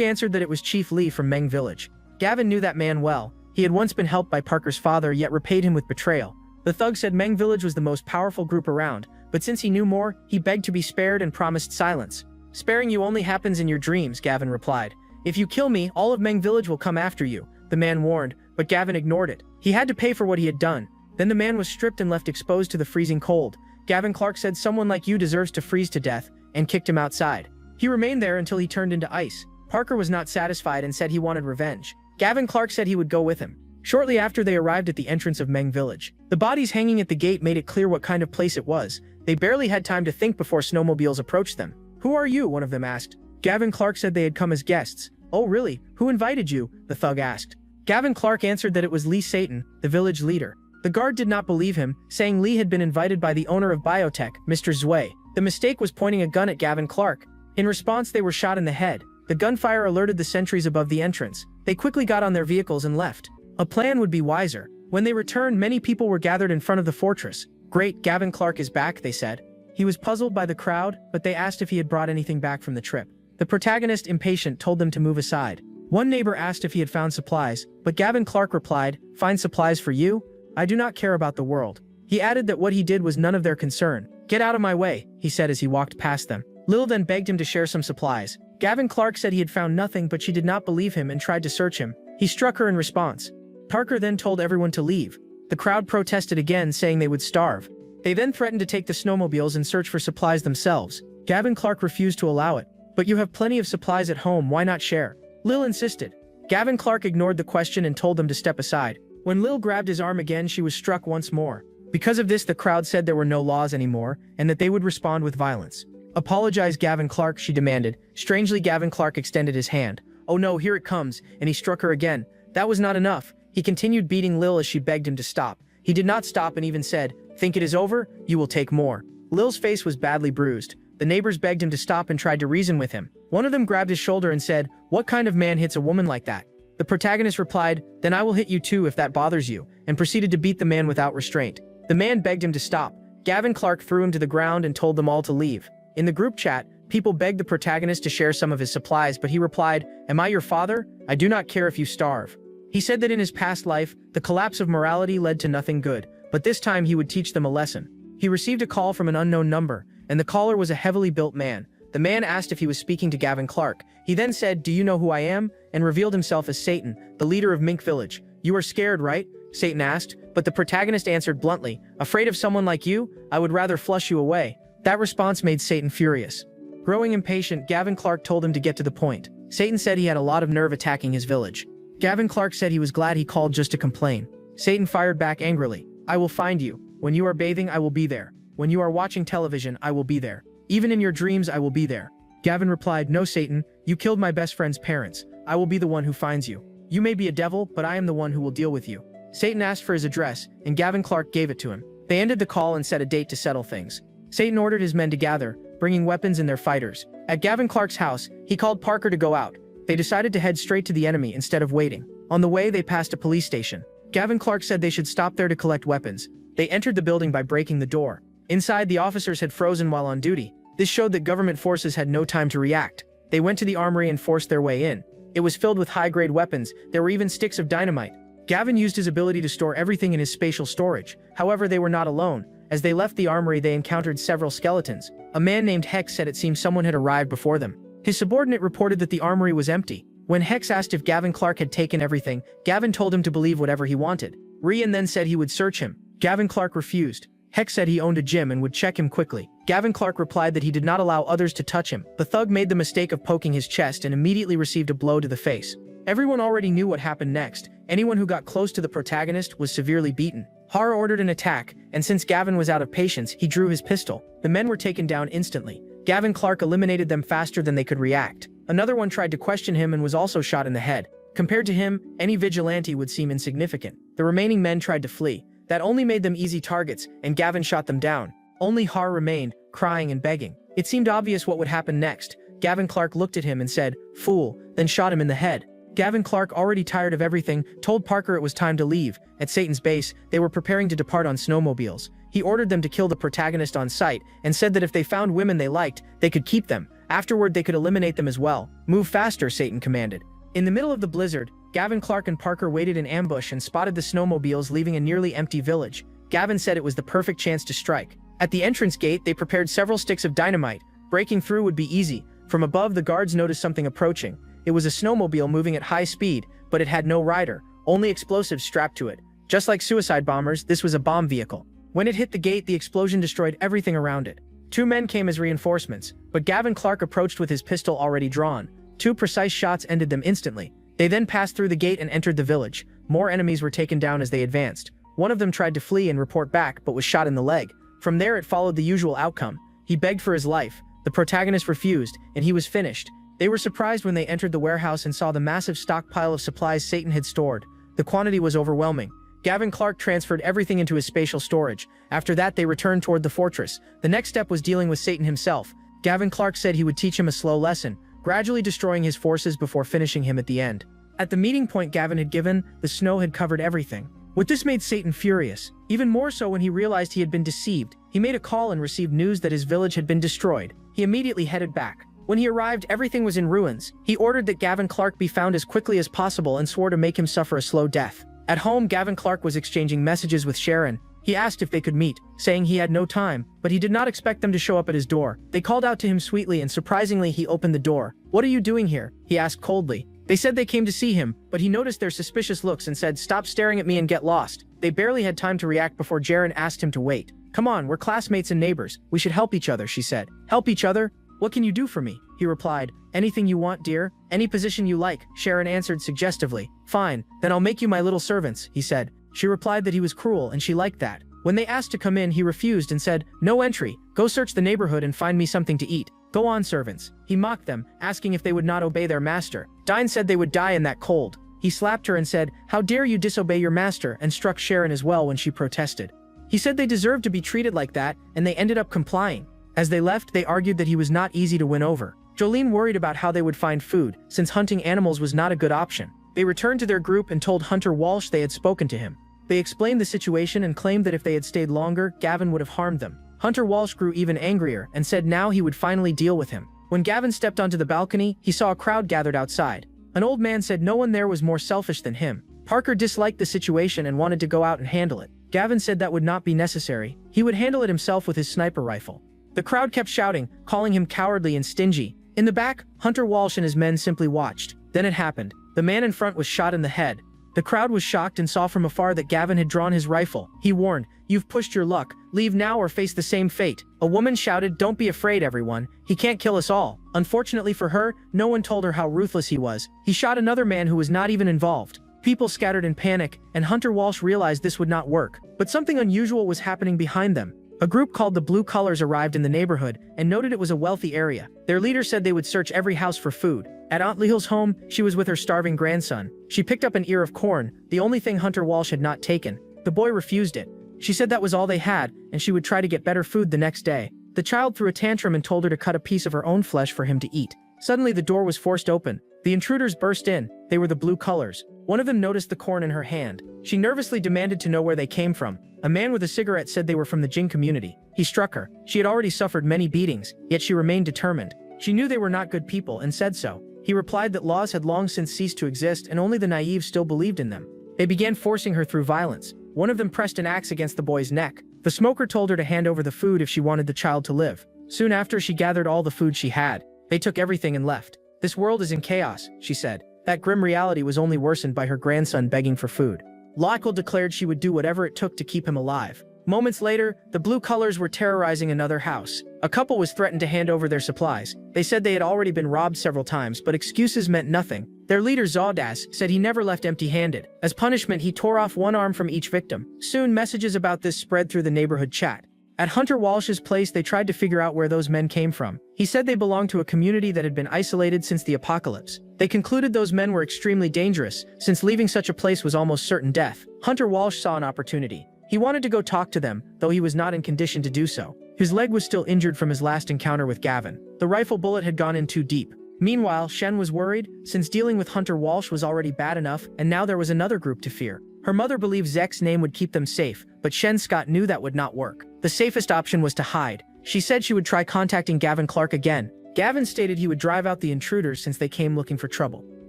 answered that it was Chief Lee from Meng Village. Gavin knew that man well. He had once been helped by Parker's father, yet repaid him with betrayal. The thug said Meng Village was the most powerful group around, but since he knew more, he begged to be spared and promised silence. "Sparing you only happens in your dreams," Gavin replied. "If you kill me, all of Meng Village will come after you," the man warned, but Gavin ignored it. He had to pay for what he had done. Then the man was stripped and left exposed to the freezing cold. Gavin Clark said someone like you deserves to freeze to death, and kicked him outside. He remained there until he turned into ice. Parker was not satisfied and said he wanted revenge. Gavin Clark said he would go with him. Shortly after, they arrived at the entrance of Meng Village. The bodies hanging at the gate made it clear what kind of place it was. They barely had time to think before snowmobiles approached them. "Who are you?" one of them asked. Gavin Clark said they had come as guests. "Oh really? Who invited you?" the thug asked. Gavin Clark answered that it was Lee Satan, the village leader. The guard did not believe him, saying Lee had been invited by the owner of Biotech, Mr. Zui. The mistake was pointing a gun at Gavin Clark. In response, they were shot in the head. The gunfire alerted the sentries above the entrance. They quickly got on their vehicles and left. A plan would be wiser. When they returned, many people were gathered in front of the fortress. "Great, Gavin Clark is back," they said. He was puzzled by the crowd, but they asked if he had brought anything back from the trip. The protagonist, impatient, told them to move aside. One neighbor asked if he had found supplies, but Gavin Clark replied, "Find supplies for you? I do not care about the world." He added that what he did was none of their concern. "Get out of my way," he said as he walked past them. Lil then begged him to share some supplies. Gavin Clark said he had found nothing, but she did not believe him and tried to search him. He struck her in response. Parker then told everyone to leave. The crowd protested again, saying they would starve. They then threatened to take the snowmobiles and search for supplies themselves. Gavin Clark refused to allow it. "But you have plenty of supplies at home, why not share?" Lil insisted. Gavin Clark ignored the question and told them to step aside. When Lil grabbed his arm again, she was struck once more. Because of this, the crowd said there were no laws anymore, and that they would respond with violence. "Apologize, Gavin Clark," she demanded. Strangely, Gavin Clark extended his hand. "Oh no, here it comes," and he struck her again. That was not enough. He continued beating Lil as she begged him to stop. He did not stop and even said, "Think it is over? You will take more." Lil's face was badly bruised. The neighbors begged him to stop and tried to reason with him. One of them grabbed his shoulder and said, "What kind of man hits a woman like that?" The protagonist replied, "Then I will hit you too if that bothers you," and proceeded to beat the man without restraint. The man begged him to stop. Gavin Clark threw him to the ground and told them all to leave. In the group chat, People begged the protagonist to share some of his supplies, but he replied, "Am I your father? I do not care if you starve." He said that in his past life, the collapse of morality led to nothing good, but this time he would teach them a lesson. He received a call from an unknown number, and the caller was a heavily built man. The man asked if he was speaking to Gavin Clark. He then said, "Do you know who I am?" and revealed himself as Satan, the leader of Mink Village. "You are scared, right?" Satan asked, but the protagonist answered bluntly, "Afraid of someone like you? I would rather flush you away." That response made Satan furious. Growing impatient, Gavin Clark told him to get to the point. Satan said he had a lot of nerve attacking his village. Gavin Clark said he was glad he called just to complain. Satan fired back angrily, "I will find you. When you are bathing, I will be there. When you are watching television, I will be there. Even in your dreams, I will be there." Gavin replied, "No, Satan, you killed my best friend's parents. I will be the one who finds you. You may be a devil, but I am the one who will deal with you." Satan asked for his address, and Gavin Clark gave it to him. They ended the call and set a date to settle things. Satan ordered his men to gather, bringing weapons and their fighters. At Gavin Clark's house, he called Parker to go out. They decided to head straight to the enemy instead of waiting. On the way, they passed a police station. Gavin Clark said they should stop there to collect weapons. They entered the building by breaking the door. Inside, the officers had frozen while on duty. This showed that government forces had no time to react. They went to the armory and forced their way in. It was filled with high-grade weapons. There were even sticks of dynamite. Gavin used his ability to store everything in his spatial storage. However, they were not alone. As they left the armory, they encountered several skeletons. A man named Hex said it seemed someone had arrived before them. His subordinate reported that the armory was empty. When Hex asked if Gavin Clark had taken everything, Gavin told him to believe whatever he wanted. Rian then said he would search him. Gavin Clark refused. Hex said he owned a gym and would check him quickly. Gavin Clark replied that he did not allow others to touch him. The thug made the mistake of poking his chest and immediately received a blow to the face. Everyone already knew what happened next. Anyone who got close to the protagonist was severely beaten. Har ordered an attack, and since Gavin was out of patience, he drew his pistol. The men were taken down instantly. Gavin Clark eliminated them faster than they could react. Another one tried to question him and was also shot in the head. Compared to him, any vigilante would seem insignificant. The remaining men tried to flee. That only made them easy targets, and Gavin shot them down. Only Har remained, crying and begging. It seemed obvious what would happen next. Gavin Clark looked at him and said, "Fool," then shot him in the head. Gavin Clark, already tired of everything, told Parker it was time to leave. At Satan's base, they were preparing to depart on snowmobiles. He ordered them to kill the protagonist on sight, and said that if they found women they liked, they could keep them. Afterward, they could eliminate them as well. "Move faster," Satan commanded. In the middle of the blizzard, Gavin Clark and Parker waited in ambush and spotted the snowmobiles leaving a nearly empty village. Gavin said it was the perfect chance to strike. At the entrance gate, they prepared several sticks of dynamite. Breaking through would be easy. From above, the guards noticed something approaching. It was a snowmobile moving at high speed, but it had no rider, only explosives strapped to it. Just like suicide bombers, this was a bomb vehicle. When it hit the gate, the explosion destroyed everything around it. Two men came as reinforcements, but Gavin Clark approached with his pistol already drawn. Two precise shots ended them instantly. They then passed through the gate and entered the village. More enemies were taken down as they advanced. One of them tried to flee and report back, but was shot in the leg. From there, it followed the usual outcome. He begged for his life. The protagonist refused, and he was finished. They were surprised when they entered the warehouse and saw the massive stockpile of supplies Satan had stored. The quantity was overwhelming. Gavin Clark transferred everything into his spatial storage. After that, they returned toward the fortress. The next step was dealing with Satan himself. Gavin Clark said he would teach him a slow lesson, gradually destroying his forces before finishing him at the end. At the meeting point Gavin had given, the snow had covered everything. What this made Satan furious, even more so when he realized he had been deceived. He made a call and received news that his village had been destroyed. He immediately headed back. When he arrived, everything was in ruins. He ordered that Gavin Clark be found as quickly as possible and swore to make him suffer a slow death. At home, Gavin Clark was exchanging messages with Sharon. He asked if they could meet, saying he had no time, but he did not expect them to show up at his door. They called out to him sweetly, and surprisingly, he opened the door. "What are you doing here?" he asked coldly. They said they came to see him, but he noticed their suspicious looks and said, "Stop staring at me and get lost." They barely had time to react before Jaren asked him to wait. "Come on, we're classmates and neighbors. We should help each other," she said. "Help each other? What can you do for me?" he replied. "Anything you want, dear. Any position you like," Sharon answered suggestively. "Fine, then I'll make you my little servants," he said. She replied that he was cruel and she liked that. When they asked to come in, he refused and said, "No entry. Go search the neighborhood and find me something to eat. Go on, servants." He mocked them, asking if they would not obey their master. Dine said they would die in that cold. He slapped her and said, "How dare you disobey your master," and struck Sharon as well when she protested. He said they deserved to be treated like that, and they ended up complying. As they left, they argued that he was not easy to win over. Jolene worried about how they would find food, since hunting animals was not a good option. They returned to their group and told Hunter Walsh they had spoken to him. They explained the situation and claimed that if they had stayed longer, Gavin would have harmed them. Hunter Walsh grew even angrier and said now he would finally deal with him. When Gavin stepped onto the balcony, he saw a crowd gathered outside. An old man said no one there was more selfish than him. Parker disliked the situation and wanted to go out and handle it. Gavin said that would not be necessary. He would handle it himself with his sniper rifle. The crowd kept shouting, calling him cowardly and stingy. In the back, Hunter Walsh and his men simply watched. Then it happened. The man in front was shot in the head. The crowd was shocked and saw from afar that Gavin had drawn his rifle. He warned, "You've pushed your luck. Leave now or face the same fate." A woman shouted, "Don't be afraid, everyone. He can't kill us all." Unfortunately for her, no one told her how ruthless he was. He shot another man who was not even involved. People scattered in panic, and Hunter Walsh realized this would not work. But something unusual was happening behind them. A group called the Blue Colors arrived in the neighborhood and noted it was a wealthy area. Their leader said they would search every house for food. At Aunt Leel's home, she was with her starving grandson. She picked up an ear of corn, the only thing Hunter Walsh had not taken. The boy refused it. She said that was all they had, and she would try to get better food the next day. The child threw a tantrum and told her to cut a piece of her own flesh for him to eat. Suddenly the door was forced open. The intruders burst in. They were the Blue Colors. One of them noticed the corn in her hand. She nervously demanded to know where they came from. A man with a cigarette said they were from the Jing community. He struck her. She had already suffered many beatings, yet she remained determined. She knew they were not good people and said so. He replied that laws had long since ceased to exist and only the naive still believed in them. They began forcing her through violence. One of them pressed an axe against the boy's neck. The smoker told her to hand over the food if she wanted the child to live. Soon after, she gathered all the food she had. They took everything and left. "This world is in chaos," she said. That grim reality was only worsened by her grandson begging for food. Lockle declared she would do whatever it took to keep him alive. Moments later, the Blue Colors were terrorizing another house. A couple was threatened to hand over their supplies. They said they had already been robbed several times, but excuses meant nothing. Their leader Zawdas said he never left empty-handed. As punishment, he tore off one arm from each victim. Soon, messages about this spread through the neighborhood chat. At Hunter Walsh's place, they tried to figure out where those men came from. He said they belonged to a community that had been isolated since the apocalypse. They concluded those men were extremely dangerous, since leaving such a place was almost certain death. Hunter Walsh saw an opportunity. He wanted to go talk to them, though he was not in condition to do so. His leg was still injured from his last encounter with Gavin. The rifle bullet had gone in too deep. Meanwhile, Shen was worried, since dealing with Hunter Walsh was already bad enough, and now there was another group to fear. Her mother believed Zek's name would keep them safe, but Shen Scott knew that would not work. The safest option was to hide. She said she would try contacting Gavin Clark again. Gavin stated he would drive out the intruders since they came looking for trouble.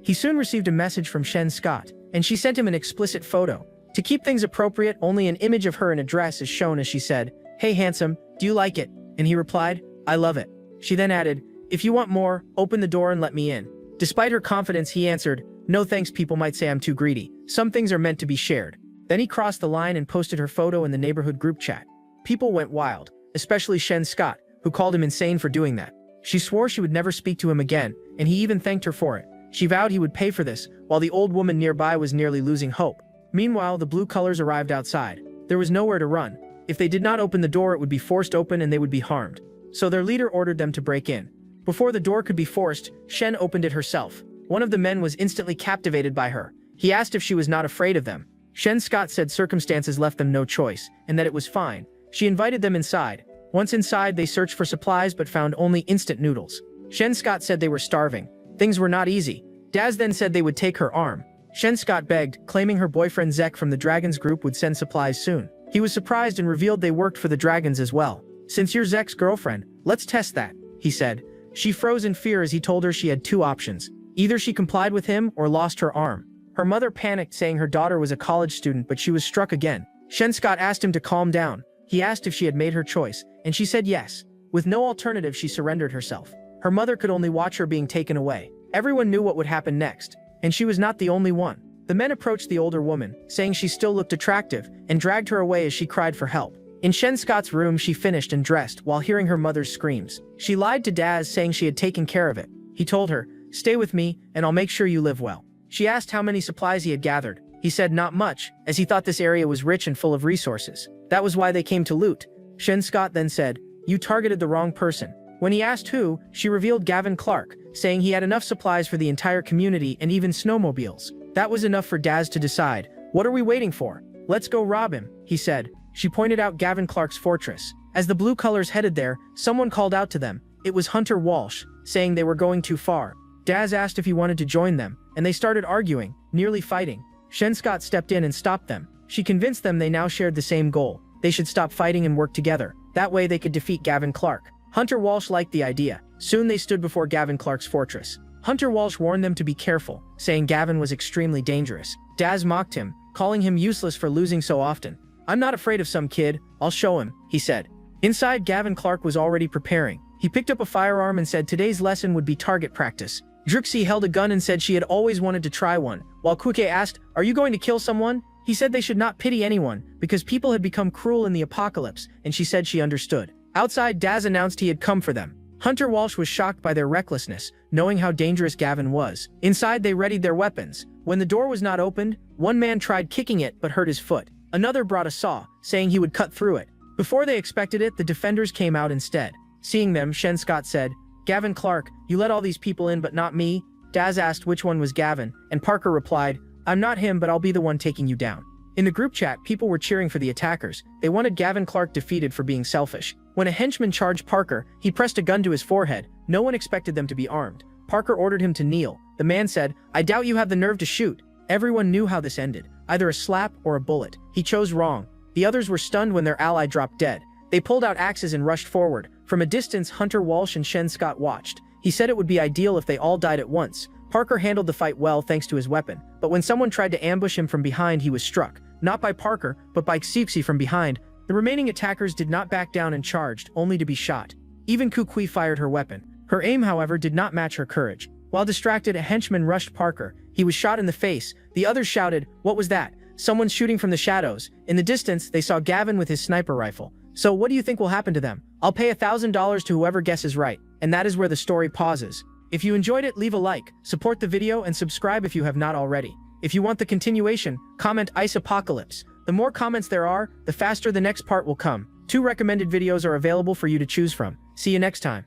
He soon received a message from Shen Scott, and she sent him an explicit photo. To keep things appropriate, only an image of her in a dress is shown as she said, "Hey handsome, do you like it?" And he replied, "I love it." She then added, "If you want more, open the door and let me in." Despite her confidence, he answered, "No thanks, people might say I'm too greedy. Some things are meant to be shared." Then he crossed the line and posted her photo in the neighborhood group chat. People went wild, especially Shen Scott, who called him insane for doing that. She swore she would never speak to him again, and he even thanked her for it. She vowed he would pay for this, while the old woman nearby was nearly losing hope. Meanwhile, the Blue Colors arrived outside. There was nowhere to run. If they did not open the door, it would be forced open and they would be harmed. So their leader ordered them to break in. Before the door could be forced, Shen opened it herself. One of the men was instantly captivated by her. He asked if she was not afraid of them. Shen Scott said circumstances left them no choice, and that it was fine. She invited them inside. Once inside, they searched for supplies but found only instant noodles. Shen Scott said they were starving. Things were not easy. Daz then said they would take her arm. Shen Scott begged, claiming her boyfriend Zek from the Dragons group would send supplies soon. He was surprised and revealed they worked for the Dragons as well. "Since you're Zek's girlfriend, let's test that," he said. She froze in fear as he told her she had two options. Either she complied with him or lost her arm. Her mother panicked, saying her daughter was a college student, but she was struck again. Shen Scott asked him to calm down. He asked if she had made her choice, and she said yes. With no alternative, she surrendered herself. Her mother could only watch her being taken away. Everyone knew what would happen next, and she was not the only one. The men approached the older woman, saying she still looked attractive, and dragged her away as she cried for help. In Shen Scott's room, she finished and dressed while hearing her mother's screams. She lied to Daz, saying she had taken care of it. He told her, "Stay with me, and I'll make sure you live well." She asked how many supplies he had gathered. He said not much, as he thought this area was rich and full of resources. That was why they came to loot. Shen Scott then said, "You targeted the wrong person." When he asked who, she revealed Gavin Clark, saying he had enough supplies for the entire community and even snowmobiles. That was enough for Daz to decide. "What are we waiting for? Let's go rob him," he said. She pointed out Gavin Clark's fortress. As the Blue Colors headed there, someone called out to them. It was Hunter Walsh, saying they were going too far. Daz asked if he wanted to join them, and they started arguing, nearly fighting. Shen Scott stepped in and stopped them. She convinced them they now shared the same goal. They should stop fighting and work together. That way they could defeat Gavin Clark. Hunter Walsh liked the idea. Soon they stood before Gavin Clark's fortress. Hunter Walsh warned them to be careful, saying Gavin was extremely dangerous. Daz mocked him, calling him useless for losing so often. "I'm not afraid of some kid, I'll show him," he said. Inside, Gavin Clark was already preparing. He picked up a firearm and said today's lesson would be target practice. Drixie held a gun and said she had always wanted to try one. While Kuke asked, "Are you going to kill someone?" He said they should not pity anyone, because people had become cruel in the apocalypse, and she said she understood. Outside, Daz announced he had come for them. Hunter Walsh was shocked by their recklessness, knowing how dangerous Gavin was. Inside, they readied their weapons. When the door was not opened, one man tried kicking it but hurt his foot. Another brought a saw, saying he would cut through it. Before they expected it, the defenders came out instead. Seeing them, Shen Scott said, "Gavin Clark, you let all these people in but not me?" Daz asked which one was Gavin, and Parker replied, "I'm not him, but I'll be the one taking you down." In the group chat, people were cheering for the attackers. They wanted Gavin Clark defeated for being selfish. When a henchman charged Parker, he pressed a gun to his forehead. No one expected them to be armed. Parker ordered him to kneel. The man said, "I doubt you have the nerve to shoot." Everyone knew how this ended, either a slap or a bullet. He chose wrong. The others were stunned when their ally dropped dead. They pulled out axes and rushed forward. From a distance, Hunter Walsh and Shen Scott watched. He said it would be ideal if they all died at once. Parker handled the fight well thanks to his weapon, but when someone tried to ambush him from behind, he was struck. Not by Parker, but by Xixi from behind. The remaining attackers did not back down and charged, only to be shot. Even Kukui fired her weapon. Her aim, however, did not match her courage. While distracted, a henchman rushed Parker. He was shot in the face. The others shouted, "What was that?" "Someone's shooting from the shadows." In the distance, they saw Gavin with his sniper rifle. "So what do you think will happen to them?" "I'll pay $1,000 to whoever guesses right." And that is where the story pauses. If you enjoyed it, leave a like, support the video, and subscribe if you have not already. If you want the continuation, comment Ice Apocalypse. The more comments there are, the faster the next part will come. 2 recommended videos are available for you to choose from. See you next time.